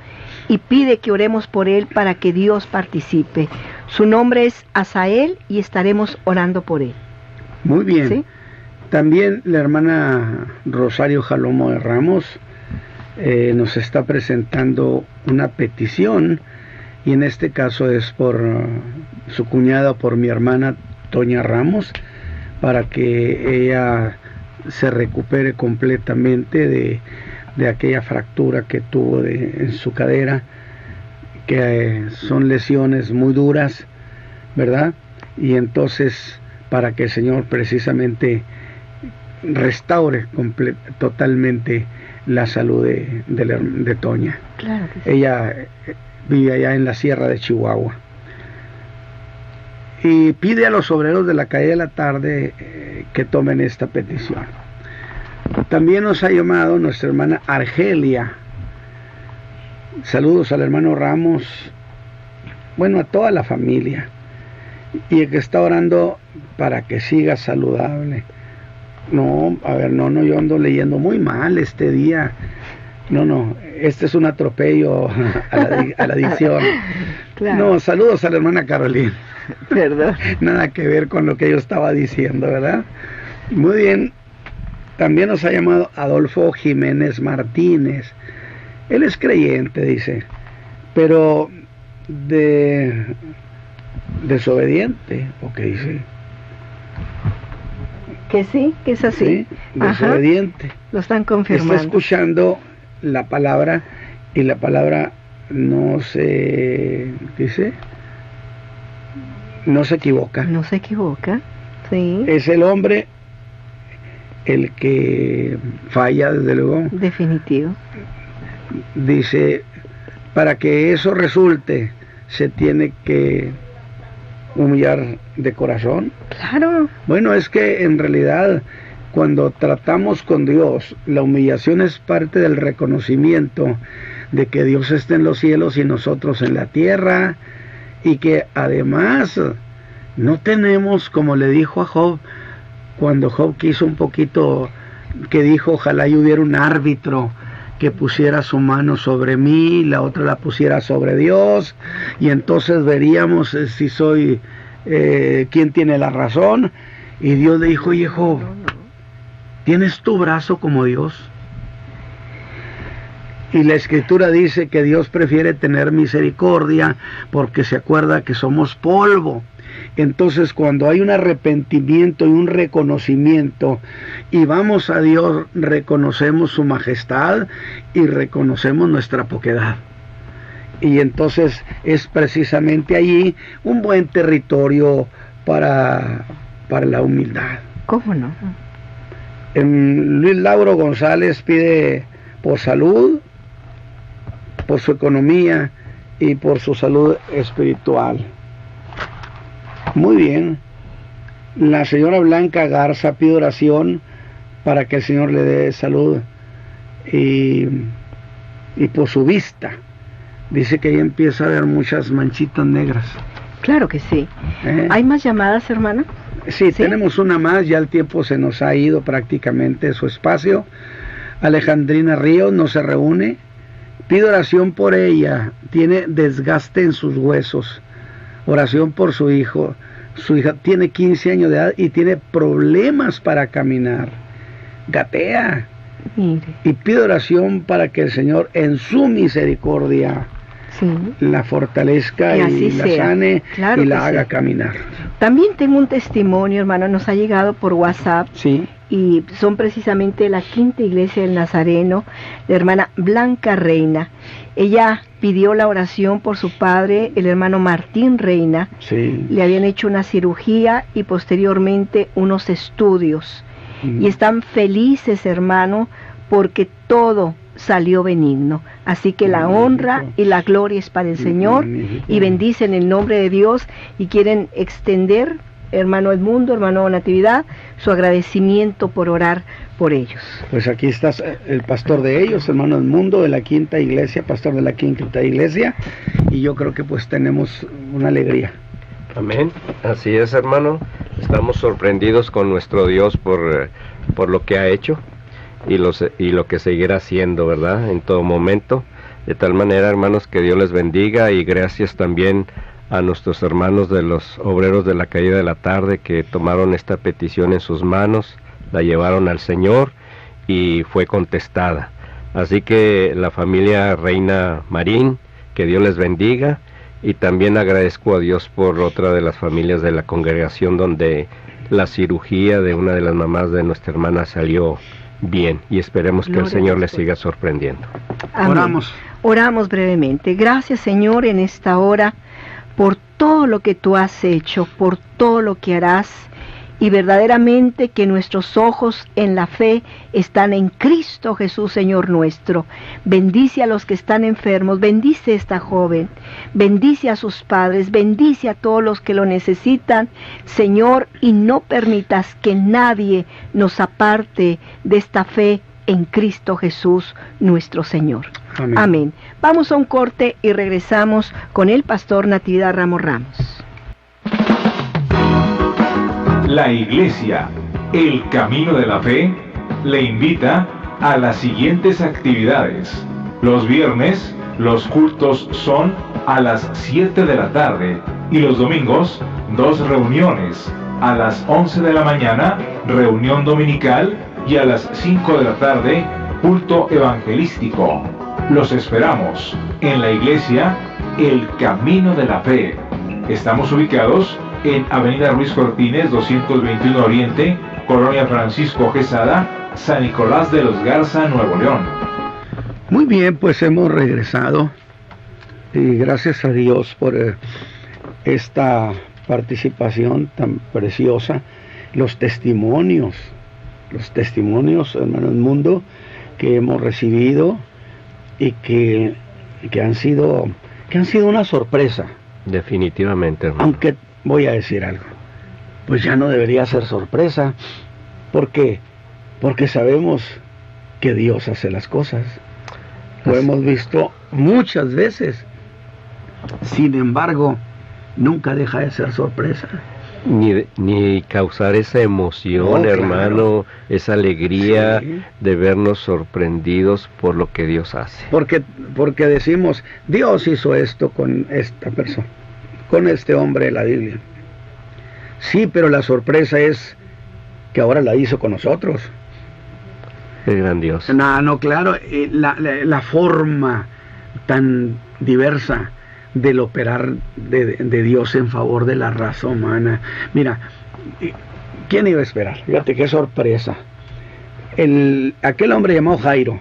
y pide que oremos por él para que Dios participe. Su nombre es Asael y estaremos orando por él. Muy bien. ¿Sí? También la hermana Rosario Jalomo de Ramos nos está presentando una petición, y en este caso es por su cuñada, por mi hermana Toña Ramos, para que ella se recupere completamente de aquella fractura que tuvo en su cadera, que son lesiones muy duras, ¿verdad? Y entonces para que el Señor precisamente restaure totalmente la salud de Toña. Claro que sí. Ella vive allá en la sierra de Chihuahua. Y pide a los obreros de la caída de la tarde que tomen esta petición. También nos ha llamado nuestra hermana Argelia. Saludos al hermano Ramos, bueno, a toda la familia, y el que está orando para que siga saludable. No, a ver, no, yo ando leyendo muy mal este día. No, este es un atropello a la adicción. Claro. No, saludos a la hermana Carolina. Perdón. Nada que ver con lo que yo estaba diciendo, ¿verdad? Muy bien. También nos ha llamado Adolfo Jiménez Martínez. Él es creyente, dice, pero desobediente, ¿o qué dice? Que sí, que es así. Sí, desobediente. Ajá. Lo están confirmando. Está escuchando la palabra, y la palabra no se, dice, no se equivoca. No se equivoca, sí. Es el hombre el que falla, desde luego. Definitivo. Dice, para que eso resulte, se tiene que humillar de corazón. Claro. Bueno, es que en realidad cuando tratamos con Dios, la humillación es parte del reconocimiento de que Dios está en los cielos y nosotros en la tierra, y que además no tenemos, como le dijo a Job, cuando Job quiso un poquito, que dijo, ojalá y hubiera un árbitro que pusiera su mano sobre mí, la otra la pusiera sobre Dios, y entonces veríamos si soy quién tiene la razón. Y Dios le dijo, oye Job, ¿tienes tu brazo como Dios? Y la Escritura dice que Dios prefiere tener misericordia porque se acuerda que somos polvo. Entonces, cuando hay un arrepentimiento y un reconocimiento y vamos a Dios, reconocemos su majestad y reconocemos nuestra poquedad. Y entonces es precisamente allí un buen territorio para la humildad. ¿Cómo no? Luis Lauro González pide por salud, por su economía y por su salud espiritual. Muy bien. La señora Blanca Garza pide oración para que el Señor le dé salud y por su vista. Dice que ahí empieza a haber muchas manchitas negras. Claro que sí. ¿Hay más llamadas, hermana? Sí, tenemos una más, ya el tiempo se nos ha ido prácticamente su espacio. Alejandrina Ríos no se reúne. Pide oración por ella, tiene desgaste en sus huesos. Oración por su hijo. Su hija tiene 15 años de edad y tiene problemas para caminar. Gatea. Mire. Y pide oración para que el Señor en su misericordia la fortalezca y la sane, claro, y la haga caminar. También tengo un testimonio, hermano, nos ha llegado por WhatsApp. Sí. Y son precisamente la Quinta Iglesia del Nazareno, la hermana Blanca Reina. Ella pidió la oración por su padre, el hermano Martín Reina. Sí. Le habían hecho una cirugía y posteriormente unos estudios. Y están felices, hermano, porque todo salió benigno. Así que la honra y la gloria es para el Señor, y bendicen el nombre de Dios y quieren extender hermano Edmundo, hermano Natividad, su agradecimiento por orar por ellos. Pues aquí está el pastor de ellos, hermano Edmundo, de la Quinta Iglesia, pastor de la Quinta Iglesia, y yo creo que pues tenemos una alegría. Amén, así es, hermano. Estamos sorprendidos con nuestro Dios por lo que ha hecho y lo que seguirá haciendo, ¿verdad? En todo momento. De tal manera, hermanos, que Dios les bendiga, y gracias también a nuestros hermanos de los obreros de la caída de la tarde que tomaron esta petición en sus manos, la llevaron al Señor y fue contestada. Así que la familia Reina Marín, que Dios les bendiga, y también agradezco a Dios por otra de las familias de la congregación donde la cirugía de una de las mamás de nuestra hermana salió bien, y esperemos que el Señor les siga sorprendiendo. Amén. Oramos brevemente. Gracias, Señor, en esta hora por todo lo que tú has hecho, por todo lo que harás, y verdaderamente que nuestros ojos en la fe están en Cristo Jesús, Señor nuestro. Bendice a los que están enfermos, bendice a esta joven, bendice a sus padres, bendice a todos los que lo necesitan, Señor, y no permitas que nadie nos aparte de esta fe en Cristo Jesús, nuestro Señor. Amén. Amén. Vamos a un corte y regresamos con el pastor Natividad Ramos Ramos. La Iglesia, el Camino de la Fe, le invita a las siguientes actividades. Los viernes, los cultos son a las 7 de la tarde, y los domingos, 2 reuniones, a las 11 de la mañana, reunión dominical, y a las 5 de la tarde, culto evangelístico. Los esperamos en la Iglesia, el Camino de la Fe. Estamos ubicados en Avenida Ruiz Cortines, 221 Oriente, Colonia Francisco Quesada, San Nicolás de los Garza, Nuevo León. Muy bien, pues hemos regresado, y gracias a Dios por esta participación tan preciosa, los testimonios, hermano Edmundo, que hemos recibido y que han sido una sorpresa. Definitivamente, hermano. Aunque voy a decir algo, pues ya no debería ser sorpresa, porque sabemos que Dios hace las cosas. Lo hemos visto muchas veces. Sin embargo, nunca deja de ser sorpresa. Ni causar esa emoción, hermano, claro, esa alegría, sí, de vernos sorprendidos por lo que Dios hace. Porque decimos, Dios hizo esto con esta persona, con este hombre de la Biblia. Sí, pero la sorpresa es que ahora la hizo con nosotros. Es grandioso. No, claro, la forma tan diversa del operar de Dios en favor de la raza humana. Mira, ¿quién iba a esperar? Fíjate qué sorpresa. Aquel hombre llamado Jairo,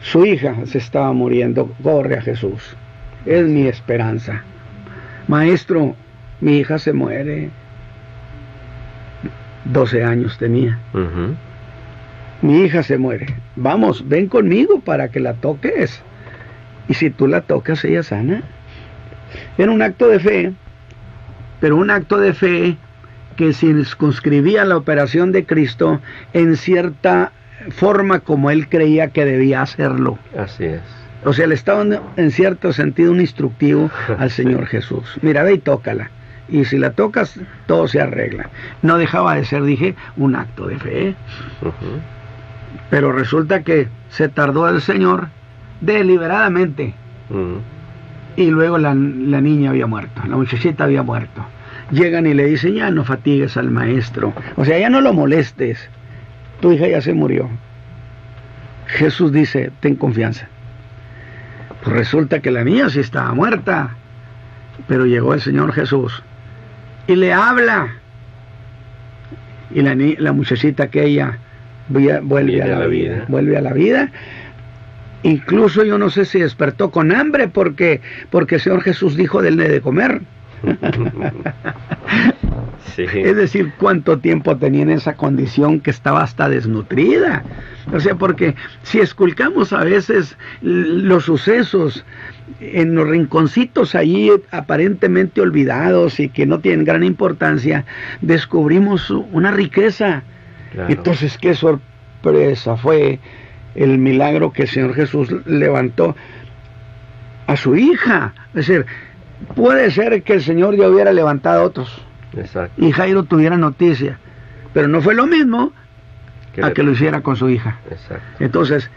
su hija se estaba muriendo, corre a Jesús. Es mi esperanza. Maestro, mi hija se muere. 12 años tenía. Uh-huh. Mi hija se muere. Vamos, ven conmigo para que la toques. Y si tú la tocas, ella sana. Era un acto de fe, pero un acto de fe que circunscribía la operación de Cristo en cierta forma como él creía que debía hacerlo. Así es. O sea, le estaba dando en cierto sentido un instructivo al Señor Jesús. Mira, ve y tócala. Y si la tocas, todo se arregla. No dejaba de ser, dije, un acto de fe. Uh-huh. Pero resulta que se tardó el Señor deliberadamente. Uh-huh. Y luego la niña había muerto, la muchachita había muerto. Llegan y le dicen, ya no fatigues al maestro. O sea, ya no lo molestes. Tu hija ya se murió. Jesús dice, ten confianza. Pues resulta que la niña sí estaba muerta. Pero llegó el Señor Jesús y le habla. Y la muchachita aquella vuelve a la vida. Vuelve a la vida. Incluso yo no sé si despertó con hambre porque el Señor Jesús dijo denle de comer. Sí. Es decir, cuánto tiempo tenía en esa condición que estaba hasta desnutrida. O sea, porque si esculcamos a veces los sucesos en los rinconcitos allí aparentemente olvidados y que no tienen gran importancia, descubrimos una riqueza. Claro. Entonces, qué sorpresa fue el milagro que el Señor Jesús levantó a su hija. Es decir, puede ser que el Señor ya hubiera levantado a otros. Exacto. Y Jairo tuviera noticia, pero no fue lo mismo a que lo hiciera con su hija. Exacto. Entonces,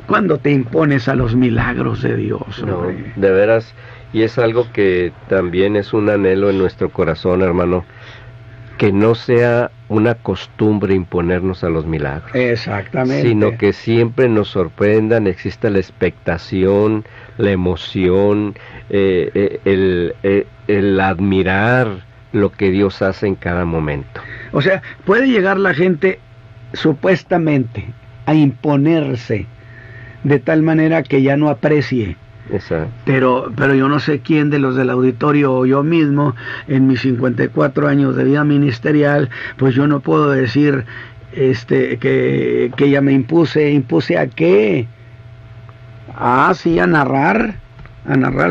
¿cuándo te impones a los milagros de Dios? No, Hombre? de veras, y es algo que también es un anhelo en nuestro corazón, hermano, que no sea una costumbre imponernos a los milagros. Exactamente. Sino que siempre nos sorprendan, exista la expectación, la emoción, el admirar lo que Dios hace en cada momento. O sea, puede llegar la gente supuestamente a imponerse de tal manera que ya no aprecie. Exacto. Pero yo no sé quién de los del auditorio o yo mismo, en mis 54 años de vida ministerial, pues yo no puedo decir que ya me impuse a qué. Sí, a narrar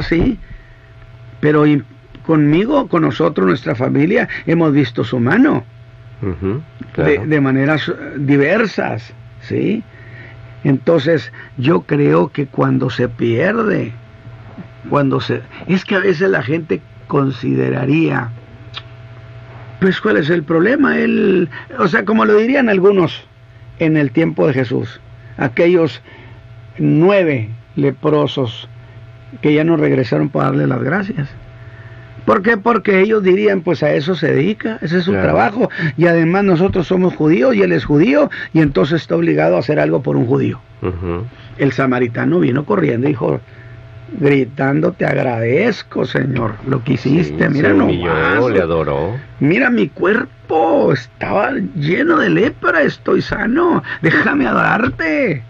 sí, pero conmigo, con nosotros, nuestra familia, hemos visto su mano. Claro. de maneras diversas, ¿sí? Entonces, yo creo que cuando se pierde, es que a veces la gente consideraría, pues, ¿cuál es el problema? O sea, como lo dirían algunos en el tiempo de Jesús, aquellos 9 leprosos que ya no regresaron para darle las gracias. ¿Por qué? Porque ellos dirían, pues a eso se dedica, ese es su trabajo, y además nosotros somos judíos y él es judío, y entonces está obligado a hacer algo por un judío. El samaritano vino corriendo y dijo, gritando, te agradezco, Señor, lo que hiciste, sí, mira se nomás, humilló, le adoró. Mira mi cuerpo, estaba lleno de lepra, estoy sano, déjame adorarte.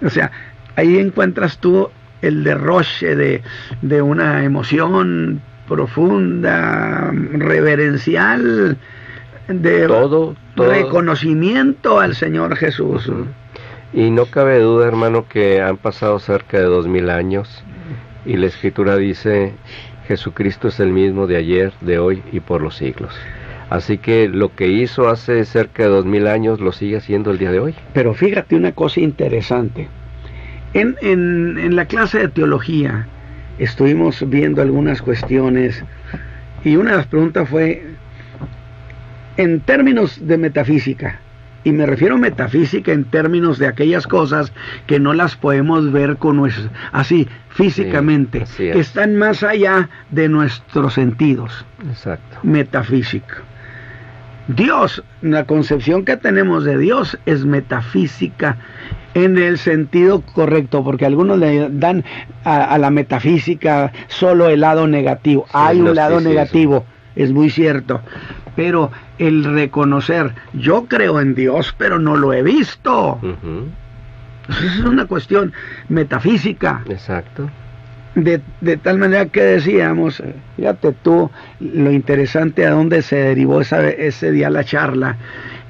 O sea, ahí encuentras tú el derroche de una emoción profunda, reverencial, de todo reconocimiento al Señor Jesús. Y no cabe duda, hermano, que han pasado cerca de 2000 años y la Escritura dice, Jesucristo es el mismo de ayer, de hoy y por los siglos. Así que lo que hizo hace cerca de 2000 años lo sigue haciendo el día de hoy. Pero fíjate una cosa interesante. En la clase de teología estuvimos viendo algunas cuestiones y una de las preguntas fue en términos de metafísica, y me refiero a metafísica en términos de aquellas cosas que no las podemos ver así físicamente, sí, que están más allá de nuestros sentidos. Exacto. Metafísica. Dios, la concepción que tenemos de Dios es metafísica en el sentido correcto, porque algunos le dan a la metafísica solo el lado negativo. Sí, hay un lado negativo, es muy cierto, pero el reconocer, yo creo en Dios, pero no lo he visto. Esa es una cuestión metafísica. Exacto. De tal manera que decíamos, fíjate tú, lo interesante a dónde se derivó ese día la charla,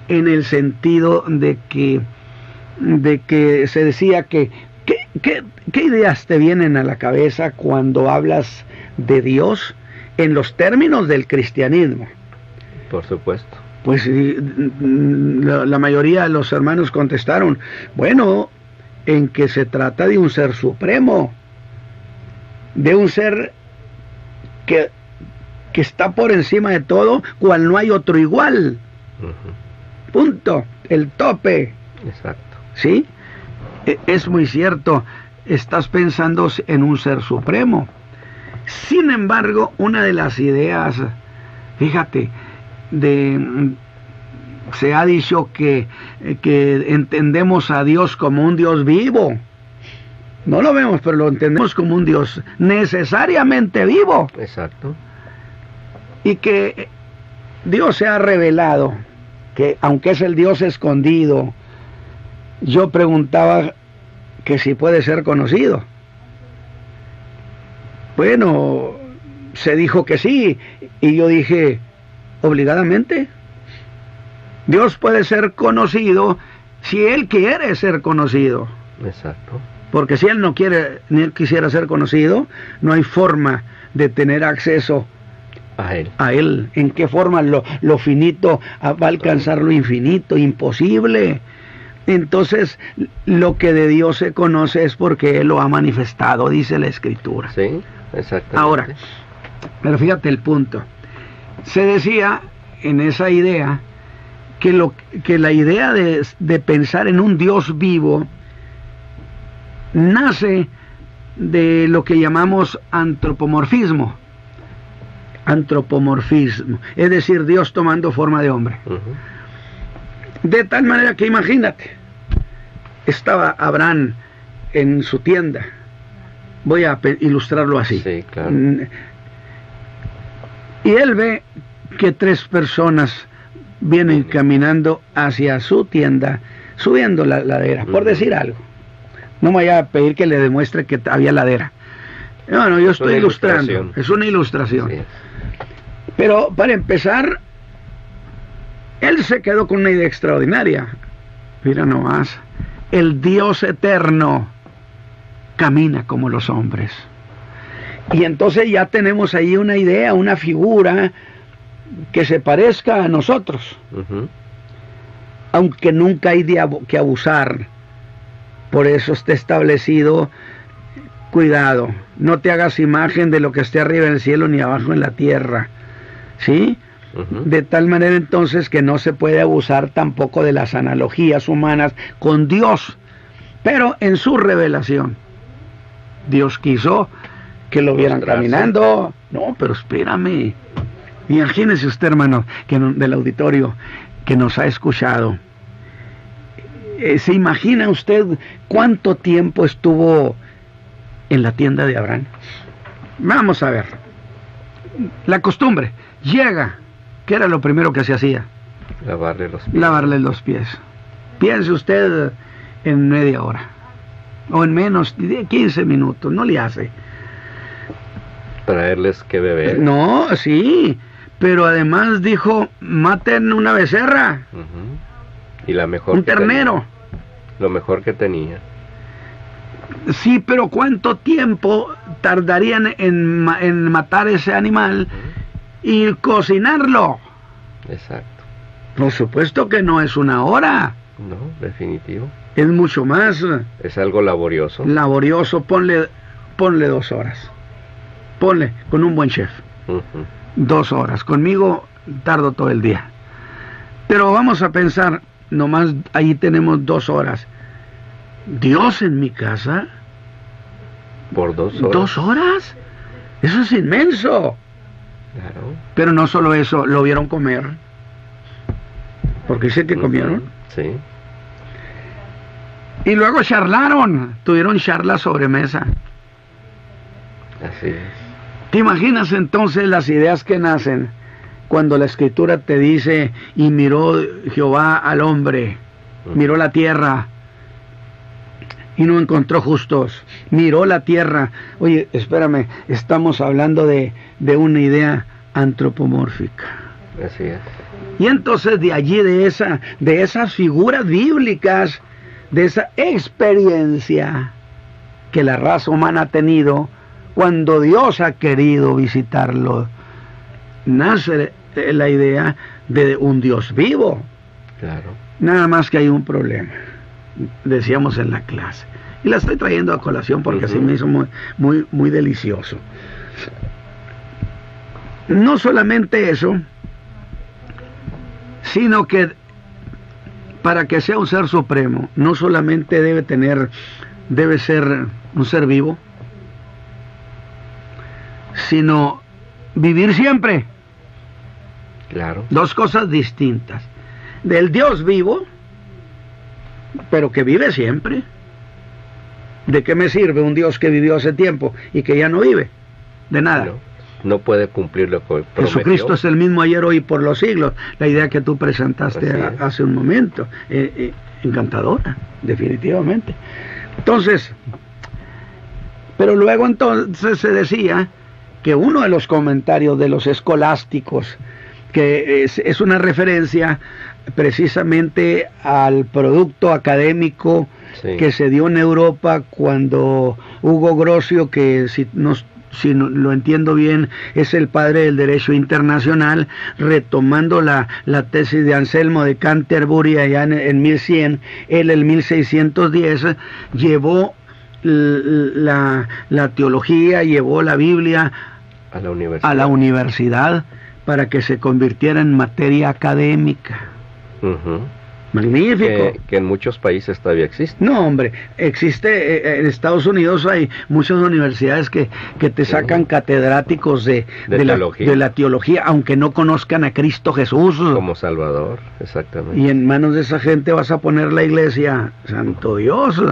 en el sentido de que se decía ¿qué ideas te vienen a la cabeza cuando hablas de Dios en los términos del cristianismo? Por supuesto. Pues la mayoría de los hermanos contestaron, bueno, en que se trata de un ser supremo, de un ser que está por encima de todo, cual no hay otro igual. Punto, el tope. Exacto. ¿Sí? Es muy cierto, estás pensando en un ser supremo. Sin embargo, una de las ideas, fíjate, se ha dicho que entendemos a Dios como un Dios vivo. No lo vemos, pero lo entendemos como un Dios necesariamente vivo. Exacto. Y que Dios se ha revelado, que aunque es el Dios escondido, yo preguntaba que si puede ser conocido. Bueno, se dijo que sí, y yo dije, obligadamente. Dios puede ser conocido si Él quiere ser conocido. Exacto. Porque si Él no quiere, ni Él quisiera ser conocido, no hay forma de tener acceso a Él. ¿En qué forma? Lo finito va a alcanzar lo infinito, imposible. Entonces, lo que de Dios se conoce es porque Él lo ha manifestado, dice la Escritura. Sí, exactamente. Ahora, pero fíjate el punto. Se decía en esa idea que la idea de pensar en un Dios vivo nace de lo que llamamos antropomorfismo. Antropomorfismo, es decir, Dios tomando forma de hombre. De tal manera que imagínate, estaba Abraham en su tienda. Voy a ilustrarlo así. Sí, claro. Y él ve que 3 personas vienen caminando hacia su tienda, subiendo la ladera, por decir algo. No me vaya a pedir que le demuestre que había ladera. No, yo estoy ilustrando. Es una ilustración. Sí. Pero para empezar, él se quedó con una idea extraordinaria. Mira nomás, el Dios eterno camina como los hombres. Y entonces ya tenemos ahí una idea, una figura que se parezca a nosotros. Aunque nunca hay que abusar. Por eso está establecido, cuidado, no te hagas imagen de lo que esté arriba en el cielo ni abajo en la tierra. ¿Sí? De tal manera entonces que no se puede abusar tampoco de las analogías humanas con Dios. Pero en su revelación, Dios quiso que lo vieran caminando. No, pero espérame. Imagínese usted, hermano, del auditorio que nos ha escuchado. ¿Se imagina usted cuánto tiempo estuvo en la tienda de Abraham? Vamos a ver. La costumbre. Llega. ¿Qué era lo primero que se hacía? Lavarle los pies. Lavarle los pies. Piense usted en media hora. O en menos de 15 minutos. No le hace. Traerles que beber. No, sí. Pero además dijo, maten una becerra. Y la mejor un ternero. Tenía. Lo mejor que tenía. Sí, pero ¿cuánto tiempo tardarían en matar ese animal y cocinarlo? Exacto. Por supuesto que no es una hora. No, definitivo. Es mucho más. Es algo laborioso. Laborioso, ponle 2 horas. Ponle, con un buen chef. 2 horas. Conmigo tardo todo el día. Pero vamos a pensar, nomás ahí tenemos 2 horas. ¿Dios en mi casa? ¿Por 2 horas? 2 horas. Eso es inmenso. Claro. Pero no solo eso, lo vieron comer. Porque dice que comieron. Sí. Y luego charlaron. Tuvieron charla sobre mesa. Así es. ¿Te imaginas entonces las ideas que nacen cuando la Escritura te dice, y miró Jehová al hombre, miró la tierra y no encontró justos, miró la tierra? Oye, espérame, estamos hablando de una idea antropomórfica. Así es. Y entonces de allí, de esas figuras bíblicas, de esa experiencia que la raza humana ha tenido cuando Dios ha querido visitarlo, nace la idea de un Dios vivo. Claro. Nada más que hay un problema, decíamos en la clase, y la estoy trayendo a colación porque así me hizo muy delicioso. No solamente eso, sino que para que sea un ser supremo, no solamente debe ser un ser vivo, sino vivir siempre. Claro. 2 cosas distintas. Del Dios vivo, pero que vive siempre. ¿De qué me sirve un Dios que vivió hace tiempo y que ya no vive? De nada. No puede cumplir lo que prometió. Jesucristo es el mismo ayer, hoy y por los siglos. La idea que tú presentaste hace un momento. Encantadora, definitivamente. Entonces, pero luego entonces se decía que uno de los comentarios de los escolásticos, que es una referencia precisamente al producto académico que se dio en Europa cuando Hugo Grocio, que si lo entiendo bien, es el padre del derecho internacional, retomando la tesis de Anselmo de Canterbury allá en 1100, él en 1610 llevó la teología, llevó la Biblia a la universidad para que se convirtiera en materia académica. Magnífico. Que en muchos países todavía existe. No, hombre, existe, en Estados Unidos hay muchas universidades que te sacan catedráticos de la teología, aunque no conozcan a Cristo Jesús como Salvador, exactamente. Y en manos de esa gente vas a poner la iglesia, santo Dios.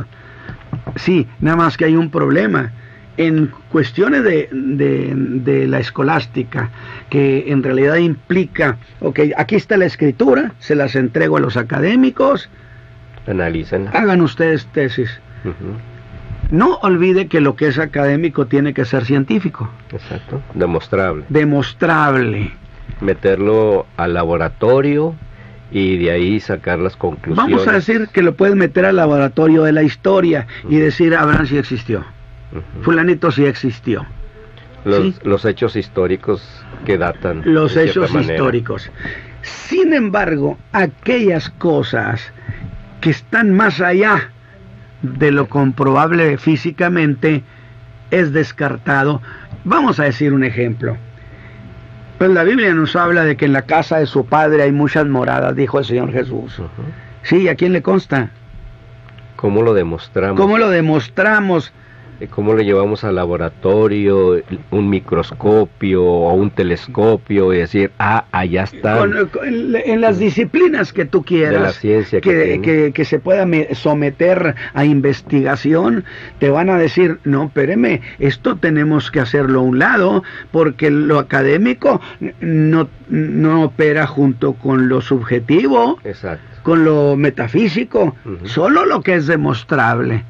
Sí, nada más que hay un problema. En cuestiones de la escolástica, que en realidad implica, ok, aquí está la escritura, se las entrego a los académicos, analícenla, hagan ustedes tesis. No olvide que lo que es académico tiene que ser científico. Exacto, demostrable. Demostrable. Meterlo al laboratorio y de ahí sacar las conclusiones. Vamos a decir que lo puedes meter al laboratorio de la historia y decir, Abraham sí existió. Fulanito sí existió. Los hechos históricos que datan. Los hechos históricos. Sin embargo, aquellas cosas que están más allá de lo comprobable físicamente es descartado. Vamos a decir un ejemplo. Pues la Biblia nos habla de que en la casa de su padre hay muchas moradas, dijo el Señor Jesús. Sí, ¿a quién le consta? ¿Cómo lo demostramos? ¿Cómo lo demostramos? ¿Cómo lo llevamos al laboratorio, un microscopio o un telescopio y decir, allá está? En las disciplinas que tú quieras, de la ciencia que se pueda someter a investigación, te van a decir, no, espéreme, esto tenemos que hacerlo a un lado, porque lo académico no opera junto con lo subjetivo, exacto, con lo metafísico, solo lo que es demostrable.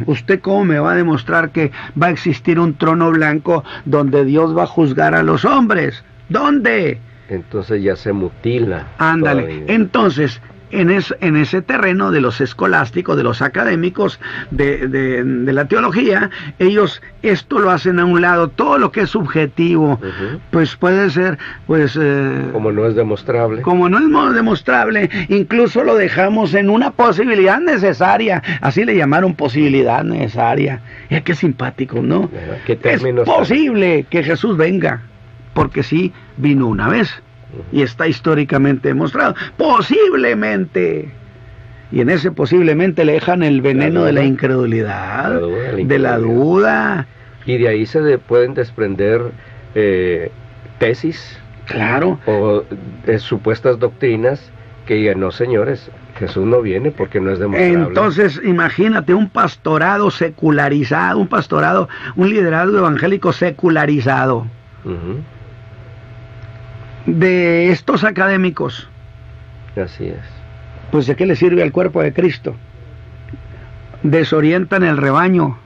¿Usted cómo me va a demostrar que va a existir un trono blanco donde Dios va a juzgar a los hombres? ¿Dónde? Entonces ya se mutila. Ándale. Entonces, en ese terreno de los escolásticos, de los académicos, de la teología, ellos esto lo hacen a un lado. Todo lo que es subjetivo, pues puede ser, pues... como no es demostrable. Como no es demostrable, incluso lo dejamos en una posibilidad necesaria. Así le llamaron posibilidad necesaria. Qué simpático, ¿no? ¿Qué términos? Es posible que Jesús venga, porque sí, vino una vez. Y está históricamente demostrado. Posiblemente. Y en ese posiblemente le dejan el veneno de la incredulidad, de la duda. Y de ahí se pueden desprender tesis. Claro. O supuestas doctrinas que digan, no señores, Jesús no viene porque no es demostrable. Entonces, imagínate un pastorado secularizado, un liderazgo evangélico secularizado. De estos académicos. Así es. Pues ¿de qué le sirve al cuerpo de Cristo? Desorientan el rebaño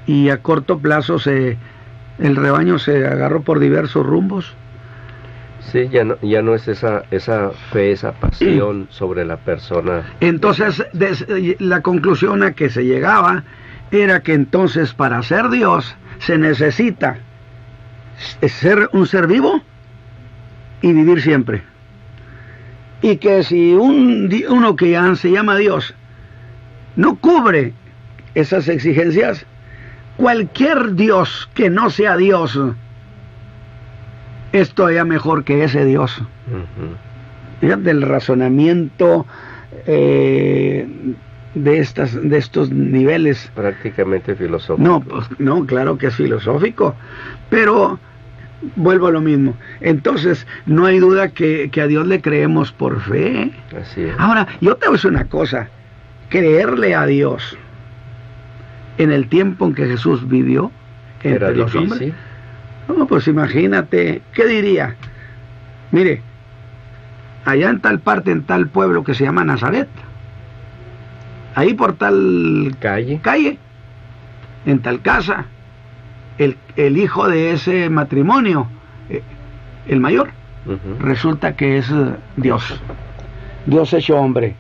y a corto plazo el rebaño se agarró por diversos rumbos. Sí, ya no es esa fe, esa pasión sobre la persona. Entonces la conclusión a que se llegaba era que entonces para ser Dios se necesita ser un ser vivo y vivir siempre. Y que si uno que ya se llama Dios no cubre esas exigencias, cualquier Dios que no sea Dios es todavía mejor que ese Dios. Fíjate el razonamiento de estos niveles. Prácticamente filosófico. No, pues, no, claro que es filosófico, pero vuelvo a lo mismo. Entonces, no hay duda que a Dios le creemos por fe. Así es. Ahora, yo te voy a decir una cosa. Creerle a Dios en el tiempo en que Jesús vivió entre los hombres. No, pues imagínate, ¿qué diría? Mire, allá en tal parte, en tal pueblo que se llama Nazaret, ahí por tal calle, en tal casa, el hijo de ese matrimonio, el mayor, resulta que es Dios hecho hombre.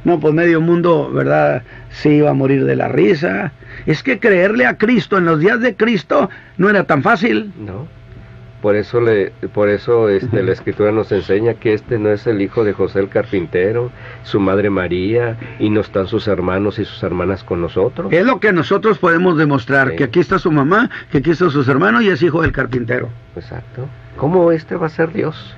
No, pues medio mundo, ¿verdad?, se iba a morir de la risa. Es que creerle a Cristo en los días de Cristo no era tan fácil. No. Por eso la Escritura nos enseña que este no es el hijo de José el carpintero, su madre María, y no están sus hermanos y sus hermanas con nosotros. Es lo que nosotros podemos demostrar, que aquí está su mamá, que aquí están sus hermanos y es hijo del carpintero. Exacto. ¿Cómo va a ser Dios?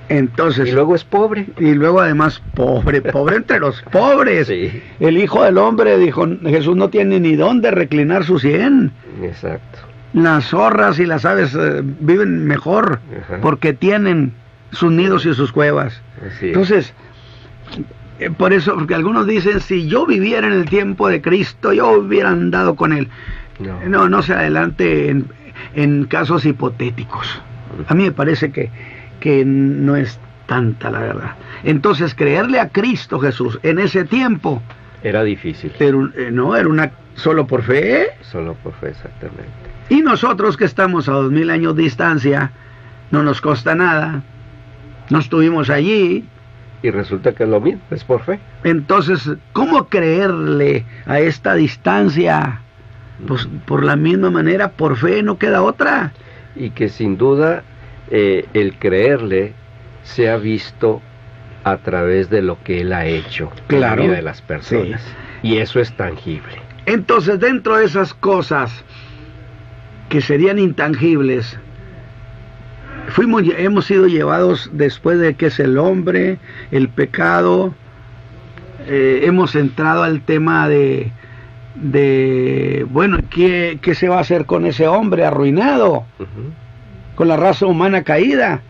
Entonces, y luego es pobre. Y luego además pobre entre los pobres. Sí. El Hijo del Hombre, dijo Jesús, no tiene ni dónde reclinar su sien. Exacto. Las zorras y las aves viven mejor, porque tienen sus nidos y sus cuevas. Así es. Entonces, por eso, porque algunos dicen, si yo viviera en el tiempo de Cristo, yo hubiera andado con él. No se adelante en casos hipotéticos. A mí me parece que no es tanta la verdad. Entonces, creerle a Cristo Jesús en ese tiempo era difícil. Era solo por fe. Solo por fe, exactamente. Y nosotros que estamos a 2000 años de distancia, no nos costa nada, no estuvimos allí. Y resulta que es lo mismo, es por fe. Entonces, ¿cómo creerle a esta distancia? Pues por la misma manera, por fe, no queda otra. Y que sin duda el creerle se ha visto a través de lo que él ha hecho en la vida de las personas. Sí. Y eso es tangible. Entonces, dentro de esas cosas que serían intangibles, hemos sido llevados después de que es el hombre, el pecado, hemos entrado al tema de bueno, ¿qué se va a hacer con ese hombre arruinado? Con la raza humana caída.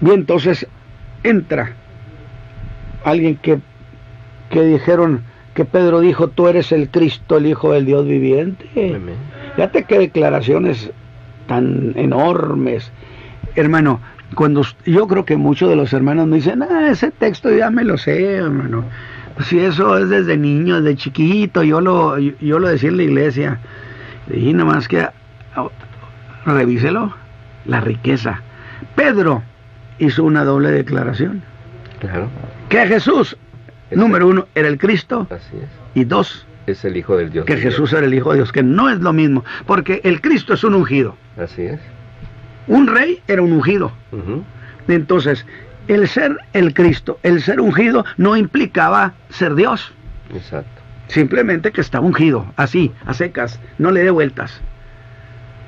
Bien, entonces entra alguien que dijeron, que Pedro dijo, tú eres el Cristo, el Hijo del Dios viviente. Amén. Fíjate qué declaraciones tan enormes. Hermano, yo creo que muchos de los hermanos me dicen, ese texto ya me lo sé, hermano. Pues si eso es desde niño, desde chiquito, yo lo decía en la iglesia. Y nomás que revíselo, la riqueza. Pedro hizo una doble declaración. Claro. Que Jesús, número uno, era el Cristo. Así es. Y dos, es el Hijo del Dios. Que Jesús era el Hijo de Dios, que no es lo mismo, porque el Cristo es un ungido. Así es. Un rey era un ungido. Entonces, el ser el Cristo, el ser ungido, no implicaba ser Dios. Exacto. Simplemente que está ungido, así, a secas, no le dé vueltas.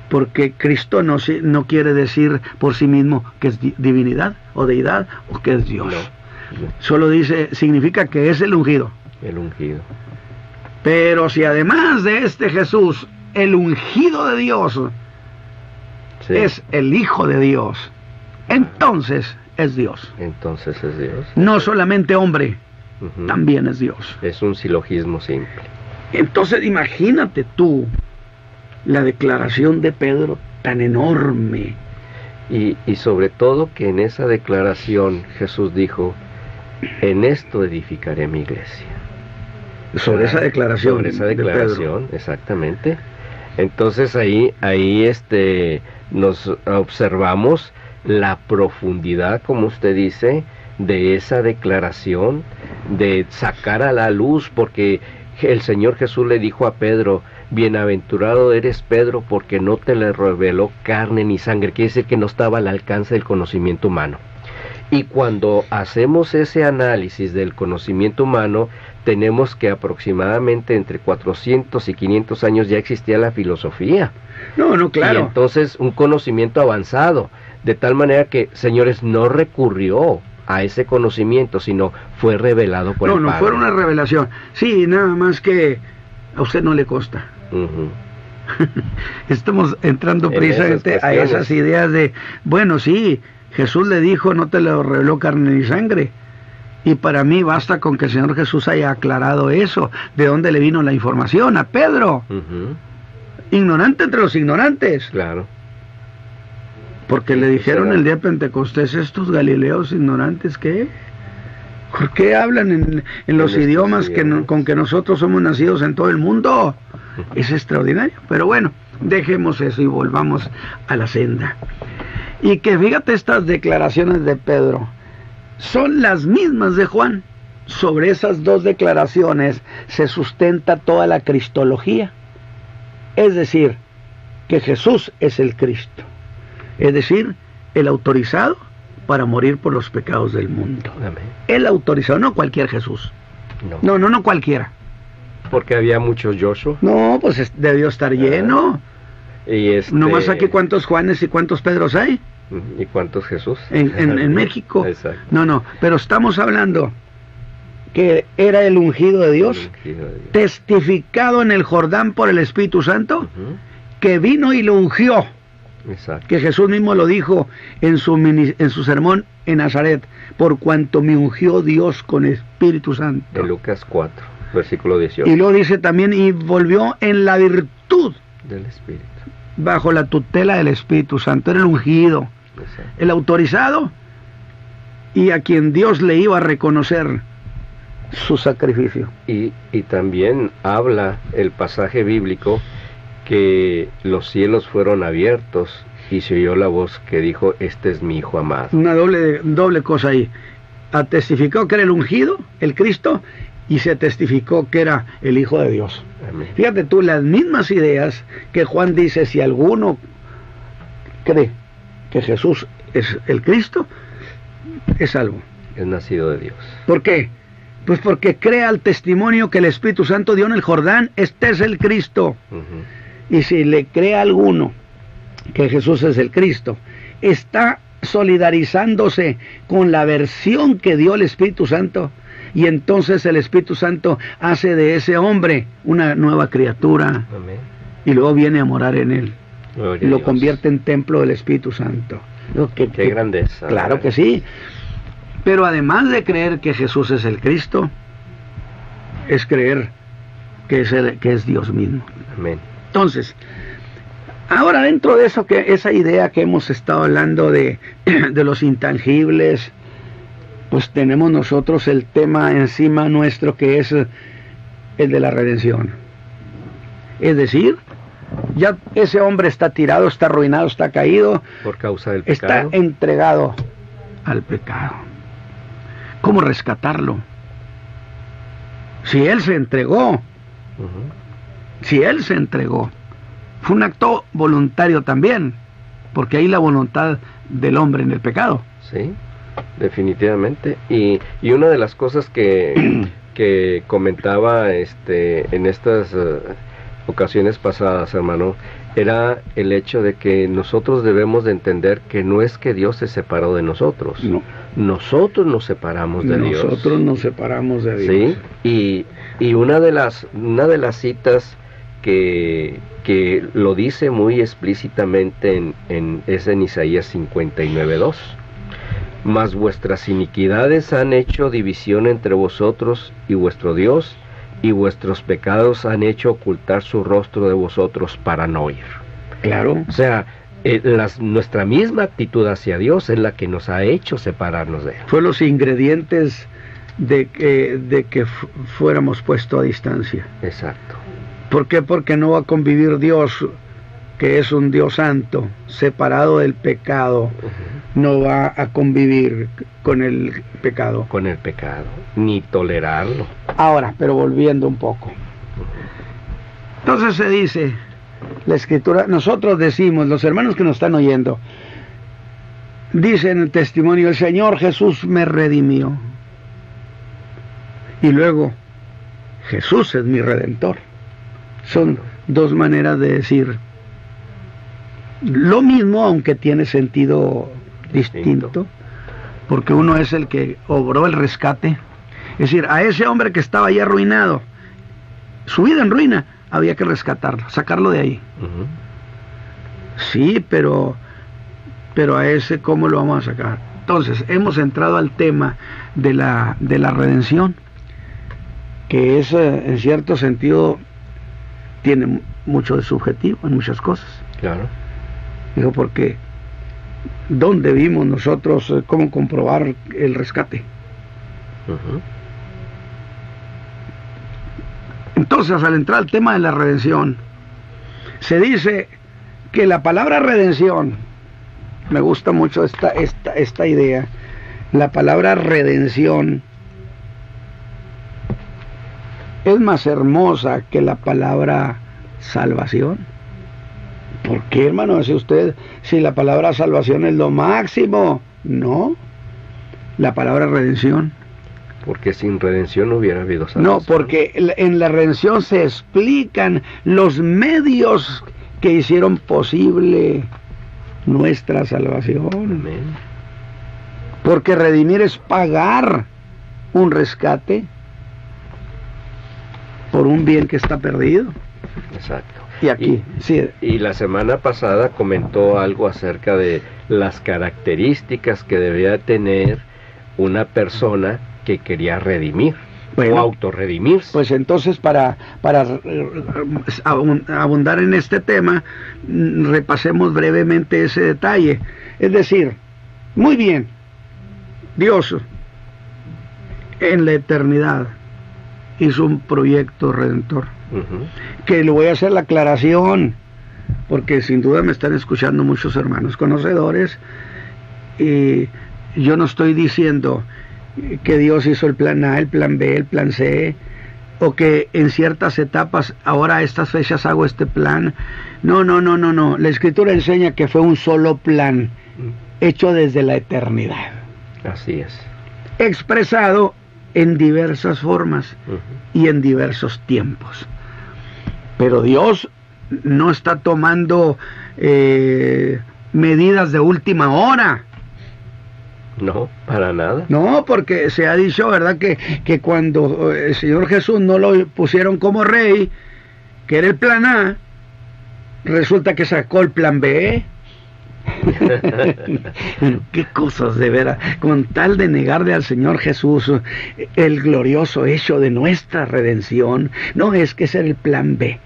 Porque Cristo no quiere decir por sí mismo que es divinidad o deidad o que es Dios. No. Solo significa que es el ungido. El ungido. Pero si además de este Jesús, el ungido de Dios, sí, es el Hijo de Dios, entonces es Dios. Entonces es Dios. No solamente hombre, también es Dios. Es un silogismo simple. Entonces imagínate tú la declaración de Pedro tan enorme. Y sobre todo que en esa declaración Jesús dijo, en esto edificaré mi iglesia. Sobre esa declaración. Sobre esa declaración, exactamente. Entonces ahí nos observamos la profundidad, como usted dice, de esa declaración, de sacar a la luz, porque el Señor Jesús le dijo a Pedro, bienaventurado eres Pedro, porque no te le reveló carne ni sangre. Quiere decir que no estaba al alcance del conocimiento humano. Y cuando hacemos ese análisis del conocimiento humano, tenemos que aproximadamente entre 400 y 500 años ya existía la filosofía. No, claro. Y entonces un conocimiento avanzado, de tal manera que, señores, no recurrió a ese conocimiento, sino fue revelado por el Padre. No, fue una revelación. Sí, nada más que a usted no le consta. Estamos entrando precisamente a esas ideas de, bueno, sí, Jesús le dijo, no te lo reveló carne ni sangre. Y para mí basta con que el Señor Jesús haya aclarado eso. ¿De dónde le vino la información? A Pedro. Ignorante entre los ignorantes. Claro. Porque le dijeron el día de Pentecostés, estos galileos ignorantes, ¿qué? ¿Por qué hablan en los idiomas con que nosotros somos nacidos en todo el mundo? Es extraordinario. Pero bueno, dejemos eso y volvamos a la senda. Y que fíjate, estas declaraciones de Pedro son las mismas de Juan. Sobre esas dos declaraciones se sustenta toda la cristología. Es decir, que Jesús es el Cristo. Es decir, el autorizado para morir por los pecados del mundo. Amén. El autorizado, no cualquier Jesús. No cualquiera. Porque había muchos Joshua. No, pues debió estar lleno. Y Nomás aquí cuántos Juanes y cuántos Pedros hay. ¿Y cuántos Jesús? En México. Exacto. No, pero estamos hablando que era el ungido de Dios, testificado en el Jordán por el Espíritu Santo, que vino y lo ungió. Exacto. Que Jesús mismo lo dijo en su sermón en Nazaret, por cuanto me ungió Dios con Espíritu Santo. En Lucas 4, versículo 18. Y luego dice también, y volvió en la virtud del Espíritu, bajo la tutela del Espíritu Santo. Era el ungido, exacto, el autorizado, y a quien Dios le iba a reconocer su sacrificio. Y también habla el pasaje bíblico que los cielos fueron abiertos y se oyó la voz que dijo, este es mi Hijo amado. Una doble cosa ahí. Testificó que era el ungido, el Cristo, y se testificó que era el Hijo de Dios. Amén. Fíjate tú, las mismas ideas que Juan dice, si alguno cree que Jesús es el Cristo, es salvo. Es nacido de Dios. ¿Por qué? Pues porque crea el testimonio que el Espíritu Santo dio en el Jordán, este es el Cristo. Y si le cree a alguno que Jesús es el Cristo, está solidarizándose con la versión que dio el Espíritu Santo, y entonces el Espíritu Santo hace de ese hombre una nueva criatura. Amén. Y luego viene a morar en él. Gloria Y lo a Dios. convierte en templo del Espíritu Santo. Qué grandeza. Claro que sí. Pero además de creer que Jesús es el Cristo, es creer que es Dios mismo. Amén. Entonces, ahora dentro de eso, que esa idea que hemos estado hablando de los intangibles, pues tenemos nosotros el tema encima nuestro, que es el de la redención. Es decir, ya ese hombre está tirado, está arruinado, está caído, Por causa del pecado. está entregado al pecado. ¿Cómo rescatarlo? Si él se entregó, fue un acto voluntario también, porque ahí la voluntad del hombre en el pecado. Sí, definitivamente. Y una de las cosas que comentaba en estas ocasiones pasadas, hermano, era el hecho de que nosotros debemos de entender que no es que Dios se separó de nosotros. No. Nosotros nos separamos de Dios. Nosotros nos separamos de Dios. Sí, y una de las citas que lo dice muy explícitamente es en Isaías 59:2. Mas vuestras iniquidades han hecho división entre vosotros y vuestro Dios, y vuestros pecados han hecho ocultar su rostro de vosotros para no oír. Claro. O sea, nuestra misma actitud hacia Dios es la que nos ha hecho separarnos de Él. Fue los ingredientes de que fuéramos puestos a distancia. Exacto. ¿Por qué? Porque no va a convivir Dios, que es un Dios santo, separado del pecado. No va a convivir con el pecado. Con el pecado, ni tolerarlo. Ahora, pero volviendo un poco. Entonces se dice, la Escritura, nosotros decimos, los hermanos que nos están oyendo, dicen el testimonio, el Señor Jesús me redimió. Y luego, Jesús es mi Redentor. Son dos maneras de decir lo mismo, aunque tiene sentido distinto, porque uno es el que obró el rescate. Es decir, a ese hombre que estaba ahí arruinado, su vida en ruina, había que rescatarlo, sacarlo de ahí. Sí, pero a ese, ¿cómo lo vamos a sacar? Entonces, hemos entrado al tema de la redención, que es, en cierto sentido, tiene mucho de subjetivo en muchas cosas. Claro. Digo, porque ¿dónde vimos nosotros cómo comprobar el rescate? Entonces, al entrar al tema de la redención, se dice que la palabra redención, me gusta mucho esta idea, la palabra redención es más hermosa que la palabra salvación. ¿Por qué, hermano? Dice usted, si la palabra salvación es lo máximo. No, la palabra redención. Porque sin redención no hubiera habido salvación. No, porque en la redención se explican los medios que hicieron posible nuestra salvación. Amén. Porque redimir es pagar un rescate por un bien que está perdido. Exacto. Y aquí, sí. Y la semana pasada comentó algo acerca de las características que debía tener una persona que quería redimir, o autorredimirse. Pues entonces, para abundar en este tema, repasemos brevemente ese detalle. Es decir, muy bien, Dios en la eternidad hizo un proyecto redentor. Que le voy a hacer la aclaración, porque sin duda me están escuchando muchos hermanos conocedores, y yo no estoy diciendo que Dios hizo el plan A, el plan B, el plan C, o que en ciertas etapas, ahora a estas fechas hago este plan. No, la Escritura enseña que fue un solo plan, hecho desde la eternidad. Así es. Expresado en diversas formas y en diversos tiempos. Pero Dios no está tomando medidas de última hora. No, para nada. No, porque se ha dicho, ¿verdad?, que cuando el Señor Jesús no lo pusieron como rey, que era el plan A, resulta que sacó el plan B. Qué cosas, de veras, con tal de negarle al Señor Jesús el glorioso hecho de nuestra redención. No, es que ese era el plan B.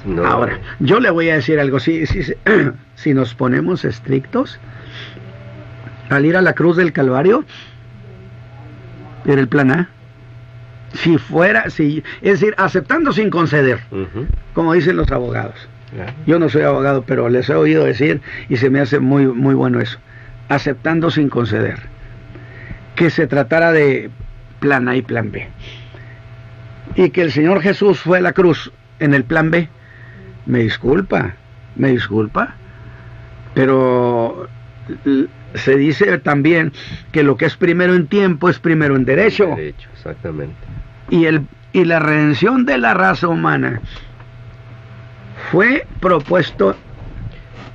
No. Ahora, yo le voy a decir algo, si nos ponemos estrictos, al ir a la cruz del Calvario, era el plan A. Es decir, aceptando sin conceder, como dicen los abogados. Yo no soy abogado, pero les he oído decir y se me hace muy, muy bueno eso. Aceptando sin conceder. Que se tratara de plan A y plan B. Y que el Señor Jesús fue a la cruz en el plan B. Me disculpa. Pero se dice también que lo que es primero en tiempo es primero en derecho. Derecho, exactamente. Y la redención de la raza humana fue propuesto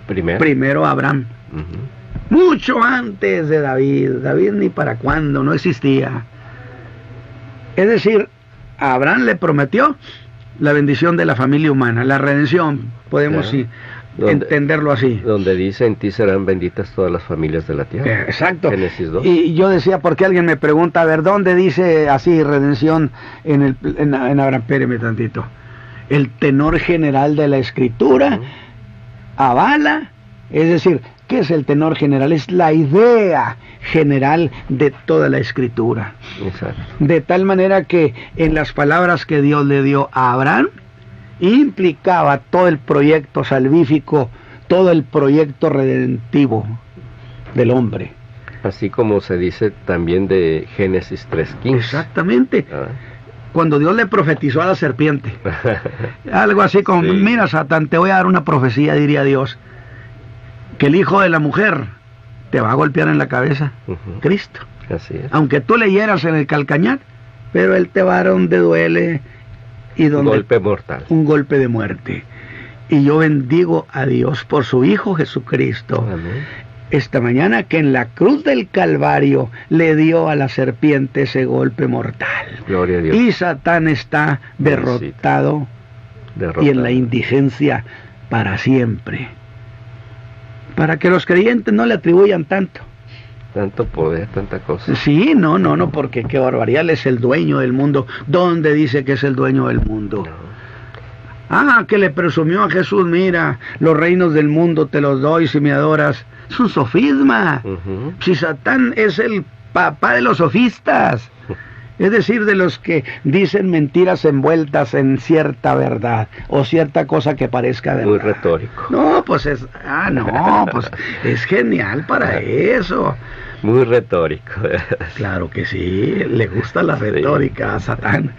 primero a Abraham, mucho antes de David. David ni para cuándo, no existía. Es decir, a Abraham le prometió la bendición de la familia humana, la redención, podemos entenderlo así. Donde dice, en ti serán benditas todas las familias de la tierra. Exacto. Génesis 2. Y yo decía, porque alguien me pregunta, a ver, ¿dónde dice así redención en Abraham? Espéreme tantito. El tenor general de la Escritura avala, es decir, ¿qué es el tenor general? Es la idea general de toda la Escritura. Exacto. De tal manera que en las palabras que Dios le dio a Abraham, implicaba todo el proyecto salvífico, todo el proyecto redentivo del hombre. Así como se dice también de Génesis 3:15. Exactamente. Cuando Dios le profetizó a la serpiente, algo así como, mira, Satán, te voy a dar una profecía, diría Dios, que el hijo de la mujer te va a golpear en la cabeza, Cristo. Así es. Aunque tú le hieras en el calcañar, pero él te va a dar donde duele y donde... Un golpe mortal. Un golpe de muerte. Y yo bendigo a Dios por su Hijo Jesucristo. Amén. Esta mañana, que en la cruz del Calvario le dio a la serpiente ese golpe mortal. Gloria a Dios. Y Satán está derrotado y en la indigencia para siempre. Para que los creyentes no le atribuyan tanto poder, tanta cosa. Sí, no, porque qué barbaridad, él es el dueño del mundo. ¿Dónde dice que es el dueño del mundo? No. Que le presumió a Jesús, mira, los reinos del mundo te los doy si me adoras. Es un sofisma. Si Satán es el papá de los sofistas, Es decir, de los que dicen mentiras envueltas en cierta verdad o cierta cosa que parezca verdad. Muy retórico. No, pues es genial para eso. Muy retórico. Claro que sí, le gusta la retórica a Satán.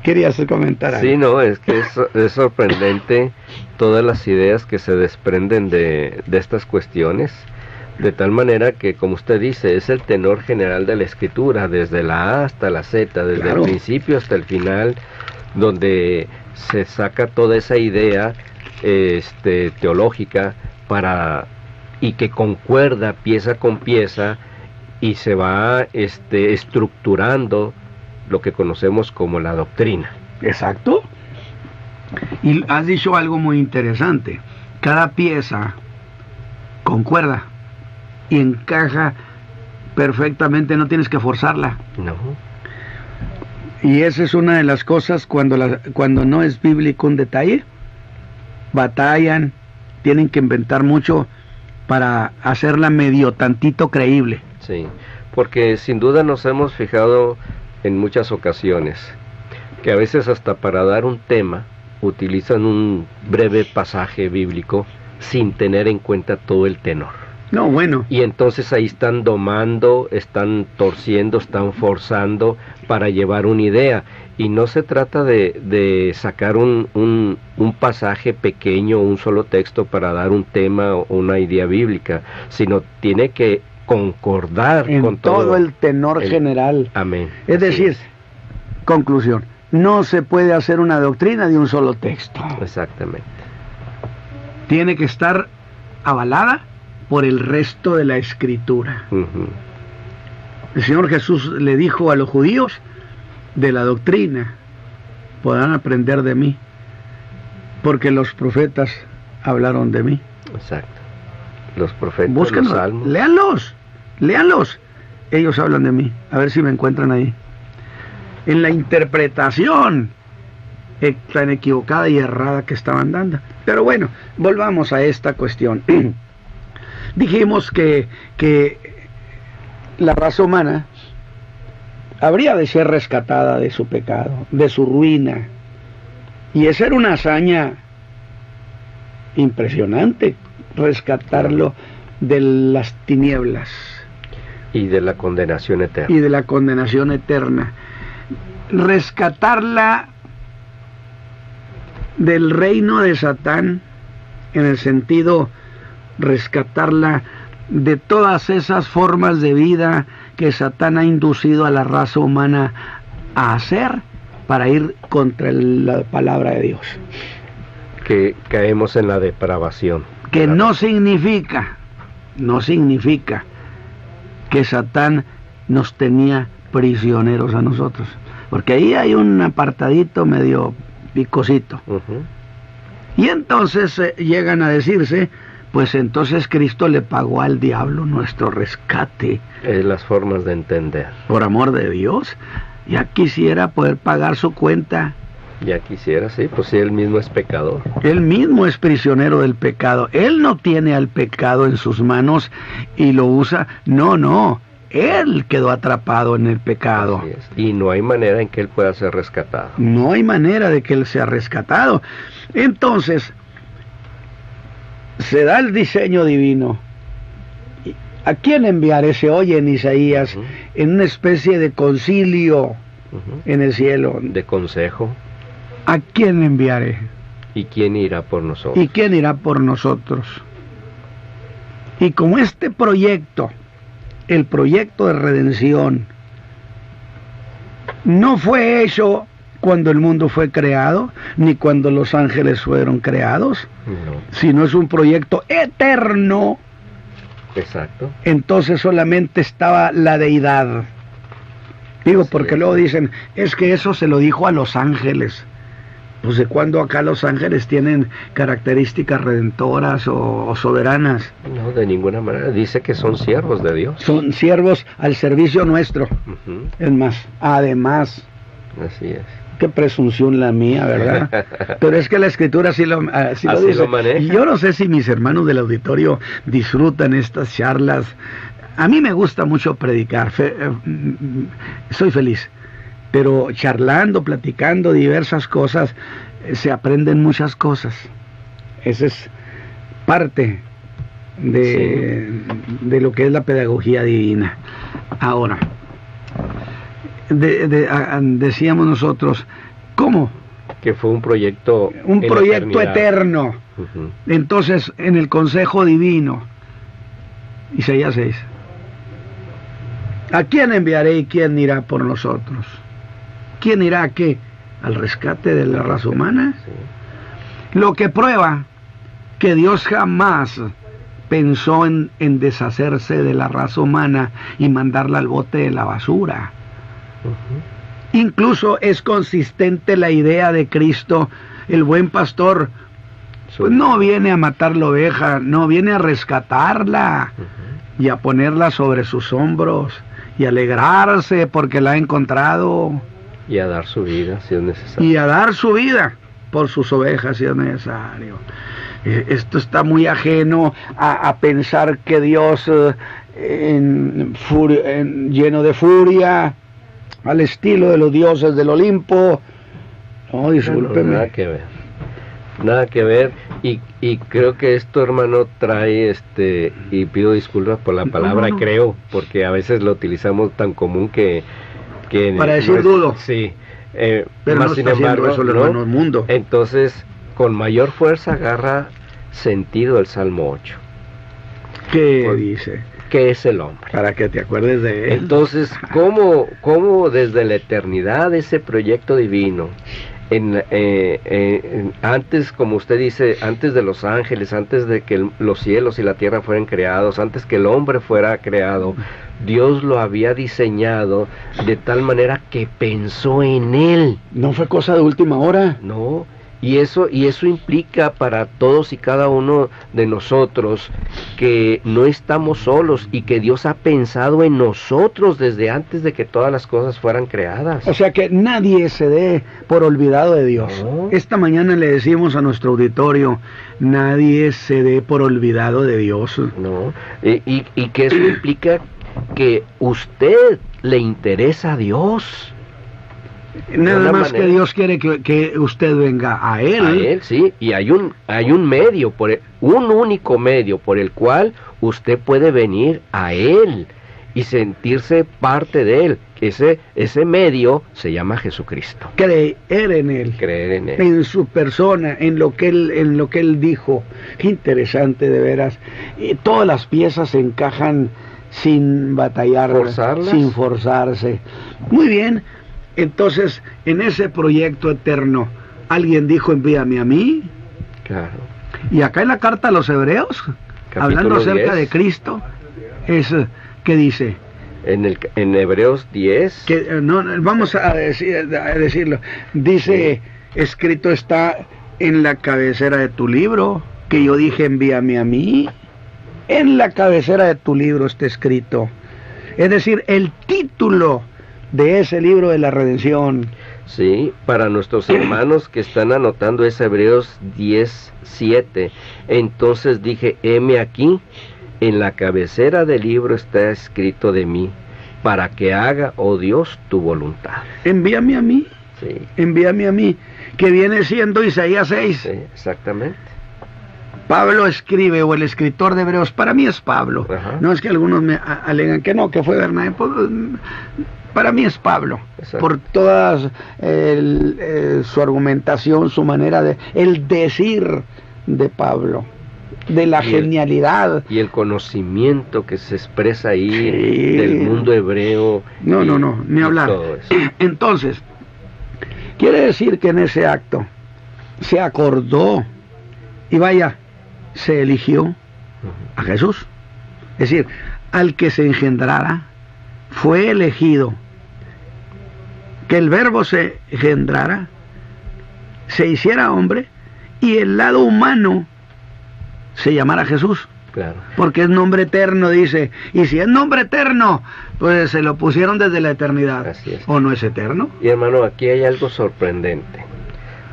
¿Querías comentar algo? Sí, no, es que es sorprendente todas las ideas que se desprenden de estas cuestiones, de tal manera que, como usted dice, es el tenor general de la Escritura, desde la A hasta la Z, desde Claro. el principio hasta el final, donde se saca toda esa idea teológica y que concuerda pieza con pieza y se va estructurando lo que conocemos como la doctrina. Exacto. Y has dicho algo muy interesante. Cada pieza concuerda y encaja perfectamente, no tienes que forzarla. No. Y esa es una de las cosas cuando no es bíblico un detalle, batallan, tienen que inventar mucho para hacerla medio tantito creíble. Sí, porque sin duda nos hemos fijado en muchas ocasiones que a veces hasta para dar un tema utilizan un breve pasaje bíblico sin tener en cuenta todo el tenor. No, bueno. Y entonces ahí están domando, están torciendo, están forzando para llevar una idea. Y no se trata de sacar un pasaje pequeño, un solo texto para dar un tema o una idea bíblica, sino tiene que concordar En con todo el tenor general. Amén. Es Así decir, conclusión, no se puede hacer una doctrina de un solo texto. Exactamente. Tiene que estar avalada por el resto de la Escritura. Ujú. El Señor Jesús le dijo a los judíos, de la doctrina podrán aprender de mí, porque los profetas hablaron de mí. Exacto. Los profetas, Búsquenlos, los salmos. léanlos. Ellos hablan de mí. A ver si me encuentran ahí. En la interpretación tan equivocada y errada que estaban dando. Pero bueno, volvamos a esta cuestión. Dijimos que la raza humana habría de ser rescatada de su pecado, de su ruina. Y esa era una hazaña impresionante, rescatarlo de las tinieblas Y de la condenación eterna. y de la condenación eterna. Rescatarla del reino de Satán, en el sentido, rescatarla de todas esas formas de vida que Satán ha inducido a la raza humana a hacer para ir contra la palabra de Dios. Que caemos en la depravación. Que no significa que Satán nos tenía prisioneros a nosotros, porque ahí hay un apartadito medio picosito. Ujú. Y entonces llegan a decirse, pues entonces Cristo le pagó al diablo nuestro rescate. Las formas de entender. Por amor de Dios, ya quisiera poder pagar su cuenta. Ya quisiera, sí, pues si él mismo es pecador. Él mismo es prisionero del pecado. Él no tiene al pecado en sus manos y lo usa. No. Él quedó atrapado en el pecado. Así es. Y no hay manera en que él pueda ser rescatado. No hay manera de que él sea rescatado. Entonces, se da el diseño divino. ¿A quién enviaré? Se oye en Isaías, Ujú. en una especie de concilio Ujú. en el cielo. De consejo. ¿A quién enviaré? ¿Y quién irá por nosotros? ¿Y quién irá por nosotros? Y como este proyecto, el proyecto de redención, no fue hecho cuando el mundo fue creado, ni cuando los ángeles fueron creados, No. sino es un proyecto eterno, Exacto. entonces solamente estaba la deidad. Digo, Así porque es. luego dicen, es que eso se lo dijo a los ángeles. Pues de cuándo acá los ángeles tienen características redentoras o soberanas. No, de ninguna manera. Dice que son siervos de Dios. Son siervos al servicio nuestro. Ujú. Es más, además, Así es. qué presunción la mía, ¿verdad? Pero es que la Escritura así lo Así dice. lo maneja. Y yo no sé si mis hermanos del auditorio disfrutan estas charlas. A mí me gusta mucho predicar. Soy feliz. pero charlando, platicando diversas cosas, se aprenden muchas cosas. Esa es parte de lo que es la pedagogía divina. Ahora, decíamos nosotros, ¿cómo? Que fue un proyecto eterno. Entonces, en el consejo divino, Isaías 6, ¿a quién enviaré y quién irá por nosotros? ¿Quién irá a qué? ¿Al rescate de la raza humana? Sí. Lo que prueba que Dios jamás pensó en deshacerse de la raza humana y mandarla al bote de la basura. Incluso es consistente la idea de Cristo, el buen pastor, pues no viene a matar la oveja, no, viene a rescatarla y a ponerla sobre sus hombros y alegrarse porque la ha encontrado. Y a dar su vida si es necesario. Y a dar su vida por sus ovejas si es necesario. Esto está muy ajeno a pensar que Dios lleno de furia, al estilo de los dioses del Olimpo. No, discúlpeme. No, nada que ver. Y creo que esto, hermano, trae y pido disculpas por la palabra creo, porque a veces lo utilizamos tan común que para decir dudo. Sí. Pero más no sin está embargo, eso el hermano mundo. Entonces, con mayor fuerza agarra sentido el Salmo 8. ¿Qué dice? ¿Qué es el hombre? Para que te acuerdes de él. Entonces, ¿cómo desde la eternidad ese proyecto divino, antes, como usted dice, antes de los ángeles, antes de que los cielos y la tierra fueran creados, antes que el hombre fuera creado, Dios lo había diseñado de tal manera que pensó en él? ¿No fue cosa de última hora? No. Y eso implica para todos y cada uno de nosotros que no estamos solos y que Dios ha pensado en nosotros desde antes de que todas las cosas fueran creadas. O sea que nadie se dé por olvidado de Dios. No. Esta mañana le decimos a nuestro auditorio, nadie se dé por olvidado de Dios. No. Y que eso implica que usted le interesa a Dios. Nada más que Dios quiere que usted venga a Él. A Él, sí, y hay un medio, un único medio por el cual usted puede venir a Él y sentirse parte de Él. Ese medio se llama Jesucristo. Creer en Él. Creer en Él. En su persona, en lo que Él dijo. Qué interesante, de veras. Todas las piezas se encajan sin batallar, sin forzarse. Muy bien. Entonces, en ese proyecto eterno, alguien dijo, envíame a mí. Claro. Y acá en la carta a los Hebreos, hablando acerca de Cristo, ¿qué dice? En Hebreos 10. Vamos a decirlo. Dice, escrito está en la cabecera de tu libro, que yo dije, envíame a mí. En la cabecera de tu libro está escrito. Es decir, el título de ese libro de la redención. Sí, para nuestros hermanos que están anotando es Hebreos 10:7. Entonces dije, heme aquí, en la cabecera del libro está escrito de mí, para que haga, oh Dios, tu voluntad. Envíame a mí. Sí. Envíame a mí, que viene siendo Isaías 6. Sí, exactamente. Pablo escribe, o el escritor de Hebreos, para mí es Pablo. Ajá. No es que algunos me alegan que no, que fue Bernabé. Para mí es Pablo. Exacto. Por toda su argumentación, su manera de, el decir de Pablo, de la genialidad. Y el conocimiento que se expresa ahí, sí, del mundo hebreo. No, ni hablar. Entonces, quiere decir que en ese acto se acordó y se eligió a Jesús. Es decir, al que se engendrara, fue elegido que el verbo se engendrara, se hiciera hombre y el lado humano se llamara Jesús. Claro. Porque es nombre eterno, dice. Y si es nombre eterno, pues se lo pusieron desde la eternidad. Así es. ¿O no es eterno? Y hermano, aquí hay algo sorprendente.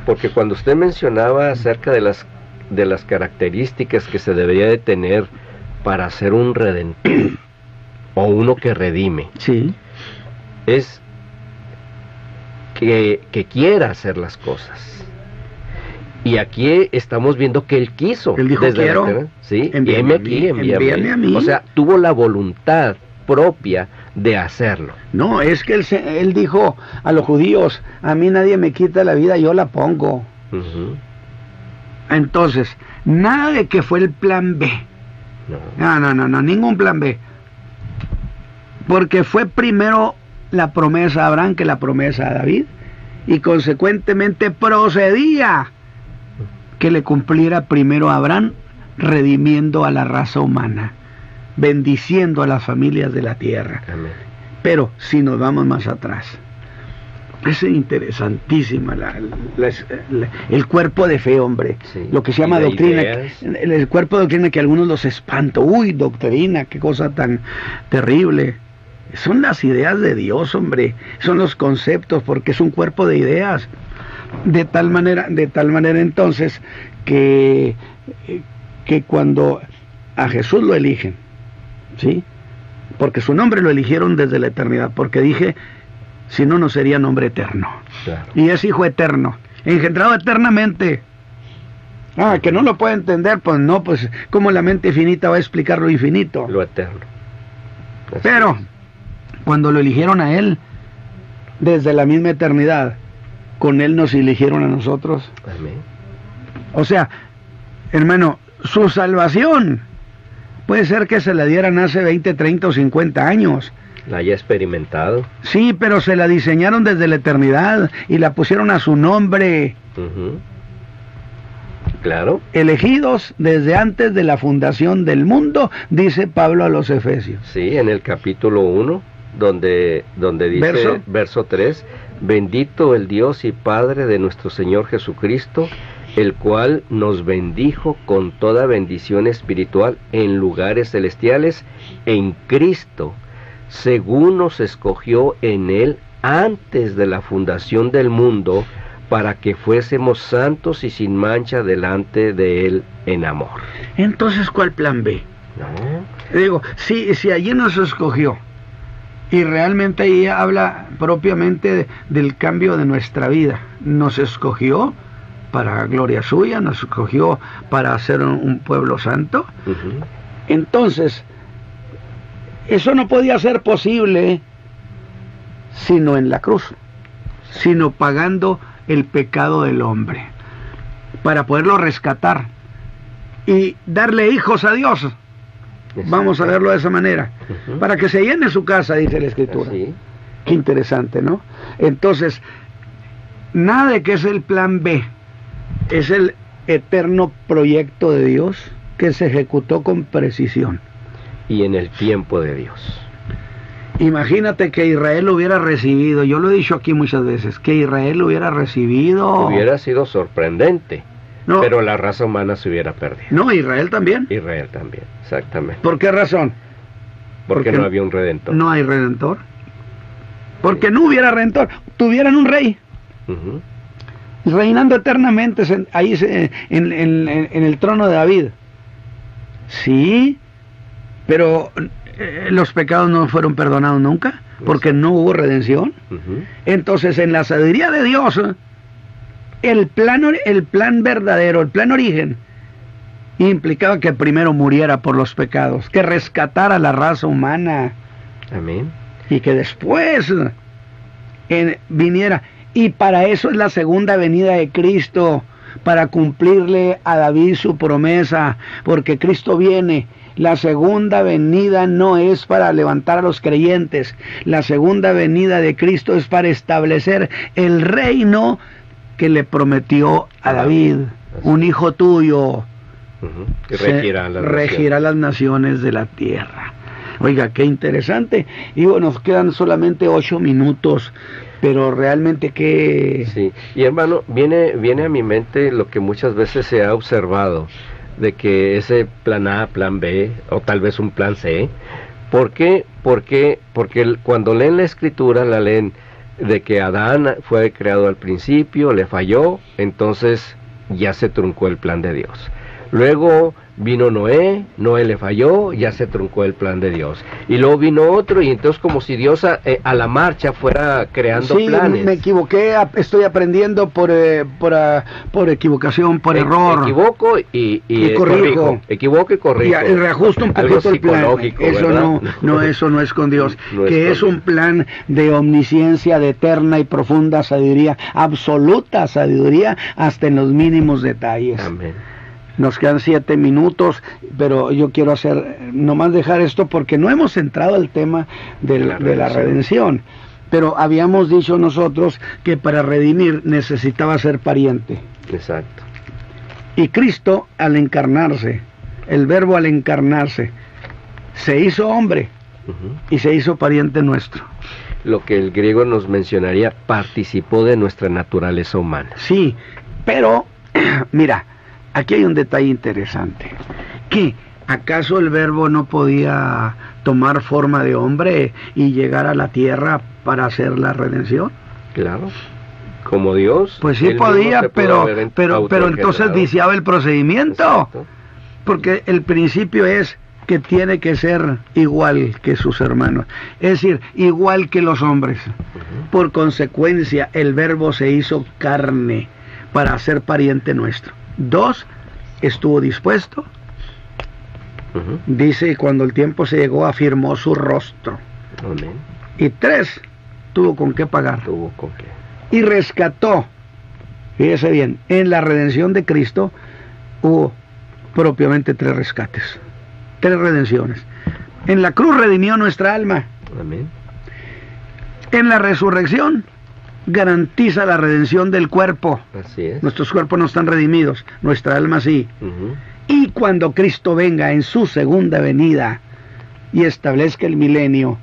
Porque cuando usted mencionaba acerca de las características que se debería de tener para ser un redentor, o uno que redime. Sí. Es que quiera hacer las cosas. Y aquí estamos viendo que él quiso. Él dijo, quiero, sí, envíame aquí, envíame a mí. O sea, tuvo la voluntad propia de hacerlo. No, es que él dijo a los judíos, a mí nadie me quita la vida, yo la pongo. Uh-huh. Entonces, nada de que fue el plan B. No, ningún plan B. Porque fue primero la promesa a Abraham que la promesa a David, y consecuentemente procedía que le cumpliera primero a Abraham, redimiendo a la raza humana, bendiciendo a las familias de la tierra. Amén. Pero si nos vamos más atrás, es interesantísima el cuerpo de fe, hombre. Sí. Lo que se llama doctrina, el cuerpo de doctrina que a algunos los espanta. Uy, doctrina, qué cosa tan terrible. Son las ideas de Dios, hombre. Son los conceptos, porque es un cuerpo de ideas. De tal manera entonces que cuando a Jesús lo eligen, ¿sí? Porque su nombre lo eligieron desde la eternidad, porque dije, si no, no sería nombre eterno. Claro. Y es hijo eterno, engendrado eternamente. Que no lo puede entender, pues no, pues ¿cómo la mente finita va a explicar lo infinito? Lo eterno. Así Pero cuando lo eligieron a él, desde la misma eternidad, con él nos eligieron a nosotros. Amén. O sea, hermano, su salvación puede ser que se la dieran hace 20, 30 o 50 años. La haya experimentado. Sí, pero se la diseñaron desde la eternidad y la pusieron a su nombre. Uh-huh. Claro. Elegidos desde antes de la fundación del mundo, dice Pablo a los Efesios. Sí, en el capítulo 1, donde dice, verso 3, bendito el Dios y Padre de nuestro Señor Jesucristo, el cual nos bendijo con toda bendición espiritual en lugares celestiales en Cristo, según nos escogió en Él antes de la fundación del mundo, para que fuésemos santos y sin mancha delante de Él en amor. Entonces, ¿cuál plan B? No. Digo, si allí nos escogió, y realmente ahí habla propiamente del cambio de nuestra vida, nos escogió para gloria suya, nos escogió para ser un pueblo santo. Uh-huh. Entonces, eso no podía ser posible sino en la cruz, sino pagando el pecado del hombre, para poderlo rescatar y darle hijos a Dios. Vamos a verlo de esa manera, uh-huh, para que se llene su casa, dice la Escritura. Sí. Qué interesante, ¿no? Entonces, nada de que es el plan B, es el eterno proyecto de Dios que se ejecutó con precisión. Y en el tiempo de Dios. Imagínate que Israel lo hubiera recibido, yo lo he dicho aquí muchas veces, que Israel lo hubiera recibido. Hubiera sido sorprendente. No, pero la raza humana se hubiera perdido. No, Israel también. Israel también, exactamente. ¿Por qué razón? Porque no había un redentor. No hay redentor. Porque no hubiera redentor. Tuvieran un rey. Uh-huh. Reinando eternamente ahí en el trono de David. Sí, pero los pecados no fueron perdonados nunca, porque no hubo redención. Uh-huh. Entonces, en la sabiduría de Dios, el plan verdadero, el plan origen, implicaba que primero muriera por los pecados, que rescatara a la raza humana. Amén. Y que después viniera. Y para eso es la segunda venida de Cristo, para cumplirle a David su promesa, porque Cristo viene. La segunda venida no es para levantar a los creyentes, la segunda venida de Cristo es para establecer el reino que le prometió a David. Un hijo tuyo, uh-huh, que regirá las naciones de la tierra. Oiga, qué interesante. Y bueno, nos quedan solamente 8 minutos, pero realmente qué... Sí, y hermano, viene a mi mente lo que muchas veces se ha observado, de que ese plan A, plan B, o tal vez un plan C. ¿Por qué? Porque cuando leen la Escritura, la leen de que Adán fue creado al principio, le falló, entonces ya se truncó el plan de Dios. Luego vino Noé le falló, ya se truncó el plan de Dios. Y luego vino otro, y entonces como si Dios a la marcha fuera creando planes. Sí, me equivoqué, estoy aprendiendo por equivocación, por error. Equivoco y corrijo. Equivoco y corrijo. Y reajusto un poquito el plan. Eso eso no es con Dios. No que es un plan de omnisciencia, de eterna y profunda sabiduría, absoluta sabiduría, hasta en los mínimos detalles. Amén. Nos quedan 7 minutos, pero yo quiero nomás dejar esto porque no hemos entrado al tema de la redención. Pero habíamos dicho nosotros que para redimir necesitaba ser pariente. Exacto. Y Cristo, al encarnarse, el Verbo al encarnarse, se hizo hombre y se hizo pariente nuestro. Lo que el griego nos mencionaría, participó de nuestra naturaleza humana. Sí, pero mira, aquí hay un detalle interesante. ¿Qué? ¿Acaso el Verbo no podía tomar forma de hombre y llegar a la tierra para hacer la redención? Claro. Como Dios. Pues sí podía, pero entonces viciaba el procedimiento. Exacto. Porque el principio es que tiene que ser igual que sus hermanos, es decir, igual que los hombres. Por consecuencia, el Verbo se hizo carne para ser pariente nuestro. 2, estuvo dispuesto. Dice, cuando el tiempo se llegó, afirmó su rostro. Amén. Y 3, tuvo con qué pagar. Tuvo con qué. Y rescató. Fíjese bien, en la redención de Cristo hubo propiamente 3 rescates, 3 redenciones. En la cruz redimió nuestra alma. Amén. En la resurrección garantiza la redención del cuerpo. Así es. Nuestros cuerpos no están redimidos, nuestra alma sí. Y cuando Cristo venga en su segunda venida y establezca el milenio,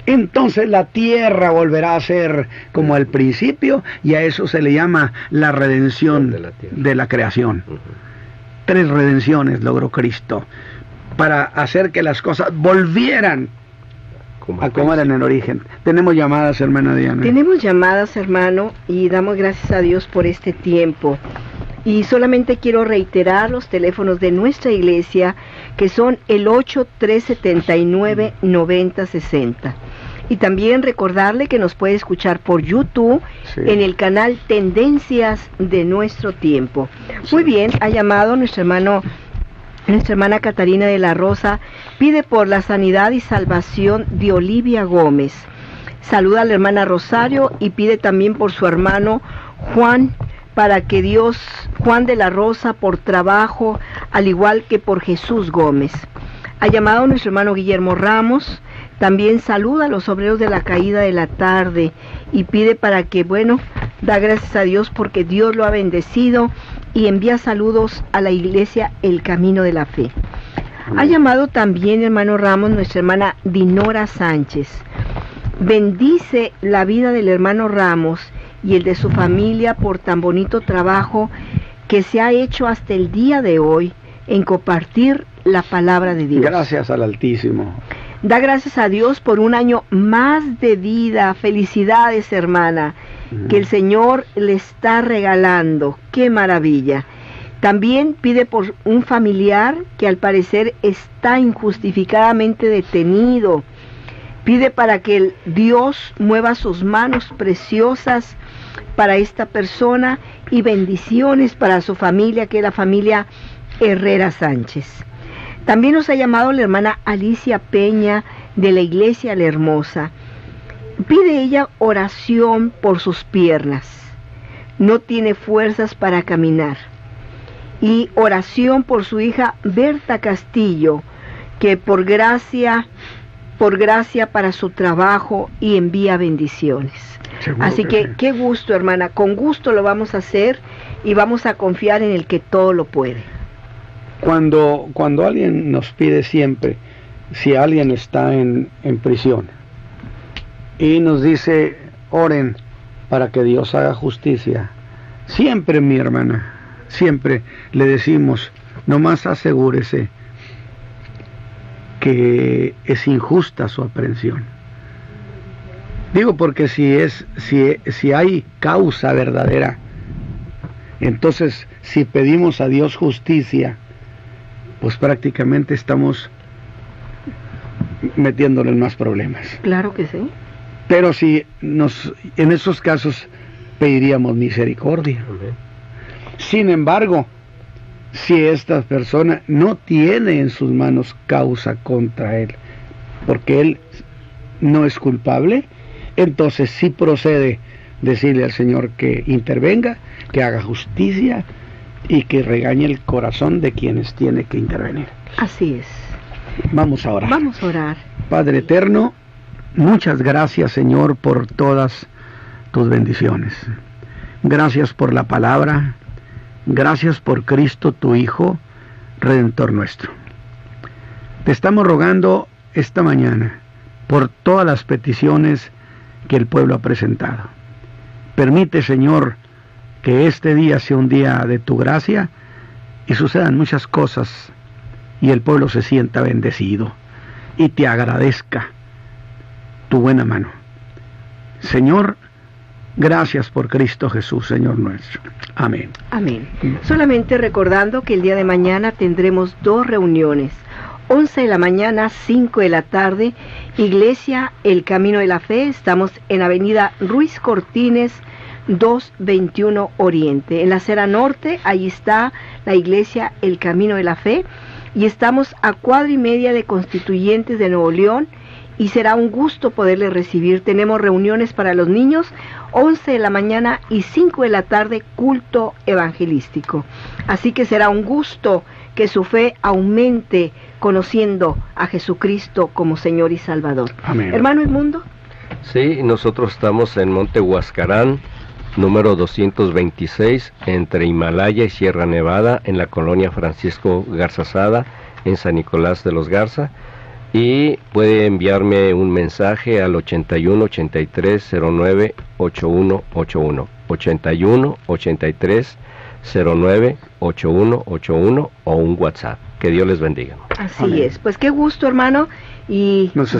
entonces la tierra volverá a ser como al principio, y a eso se le llama la redención de la creación. 3 redenciones logró Cristo para hacer que las cosas volvieran a como eran en el origen. Tenemos llamadas, hermana Diana. Tenemos llamadas, hermano, y damos gracias a Dios por este tiempo. Y solamente quiero reiterar los teléfonos de nuestra iglesia, que son el 8-379-9060. Y también recordarle que nos puede escuchar por YouTube, en el canal Tendencias de Nuestro Tiempo. Muy bien, ha llamado nuestra hermana Catarina de la Rosa, pide por la sanidad y salvación de Olivia Gómez. Saluda a la hermana Rosario y pide también por su hermano Juan, para que Juan de la Rosa, por trabajo, al igual que por Jesús Gómez. Ha llamado a nuestro hermano Guillermo Ramos, también saluda a los obreros de la caída de la tarde y pide para que, da gracias a Dios porque Dios lo ha bendecido, y envía saludos a la iglesia El Camino de la Fe. Ha llamado también, hermano Ramos, nuestra hermana Dinora Sánchez. Bendice la vida del hermano Ramos y el de su familia por tan bonito trabajo que se ha hecho hasta el día de hoy en compartir la palabra de Dios. Gracias al Altísimo. Da gracias a Dios por un año más de vida. Felicidades, hermana, que el Señor le está regalando. ¡Qué maravilla! También pide por un familiar que al parecer está injustificadamente detenido. Pide para que Dios mueva sus manos preciosas para esta persona y bendiciones para su familia, que es la familia Herrera Sánchez. También nos ha llamado la hermana Alicia Peña de la iglesia La Hermosa. Pide ella oración por sus piernas. No tiene fuerzas para caminar. Y oración por su hija Berta Castillo, que por gracia para su trabajo, y envía bendiciones. Así que qué gusto, hermana, con gusto lo vamos a hacer y vamos a confiar en el que todo lo puede. Cuando alguien nos pide siempre, si alguien está en prisión y nos dice, oren para que Dios haga justicia, siempre, mi hermana, siempre le decimos, nomás asegúrese que es injusta su aprehensión. Digo porque si hay causa verdadera, entonces si pedimos a Dios justicia, pues prácticamente estamos metiéndole en más problemas. Claro que sí. Pero si en esos casos pediríamos misericordia. Amén. Sin embargo, si esta persona no tiene en sus manos causa contra él, porque él no es culpable, entonces sí procede decirle al Señor que intervenga, que haga justicia y que regañe el corazón de quienes tiene que intervenir. Así es. Vamos a orar. Vamos a orar. Padre eterno, muchas gracias, Señor, por todas tus bendiciones. Gracias por la palabra. Gracias por Cristo, tu Hijo, Redentor nuestro. Te estamos rogando esta mañana por todas las peticiones que el pueblo ha presentado. Permite, Señor, que este día sea un día de tu gracia y sucedan muchas cosas y el pueblo se sienta bendecido y te agradezca tu buena mano. Señor, gracias por Cristo Jesús, Señor nuestro. Amén. Amén. Solamente recordando que el día de mañana tendremos 2 reuniones. 11 de la mañana, 5 de la tarde, Iglesia El Camino de la Fe. Estamos en Avenida Ruiz Cortines, 221 Oriente. En la acera norte, ahí está la Iglesia El Camino de la Fe. Y estamos a 1,5 cuadras de Constituyentes de Nuevo León. Y será un gusto poderles recibir. Tenemos reuniones para los niños, 11 de la mañana y 5 de la tarde, culto evangelístico. Así que será un gusto que su fe aumente conociendo a Jesucristo como Señor y Salvador. Amén. Hermano Edmundo. Sí, nosotros estamos en Monte Huascarán, número 226, entre Himalaya y Sierra Nevada, en la colonia Francisco Garzazada, en San Nicolás de los Garza. Y puede enviarme un mensaje al 81 83 09 8181, 81 83 09 8181 o un WhatsApp. Que Dios les bendiga. Así Amén. es. Pues qué gusto, hermano. Y Nos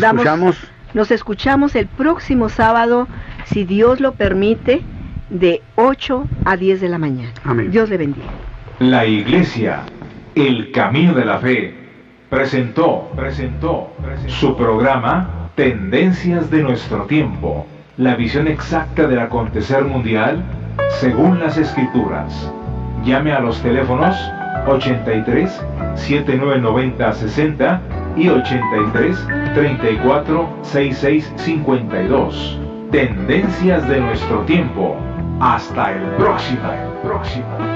escuchamos el próximo sábado, si Dios lo permite, de 8 a 10 de la mañana. Amén. Dios le bendiga. La Iglesia, El Camino de la Fe, presentó su programa Tendencias de nuestro tiempo, la visión exacta del acontecer mundial según las Escrituras. Llame a los teléfonos 83 7990 60 y 83 34 66 52. Tendencias de nuestro tiempo. Hasta el próximo.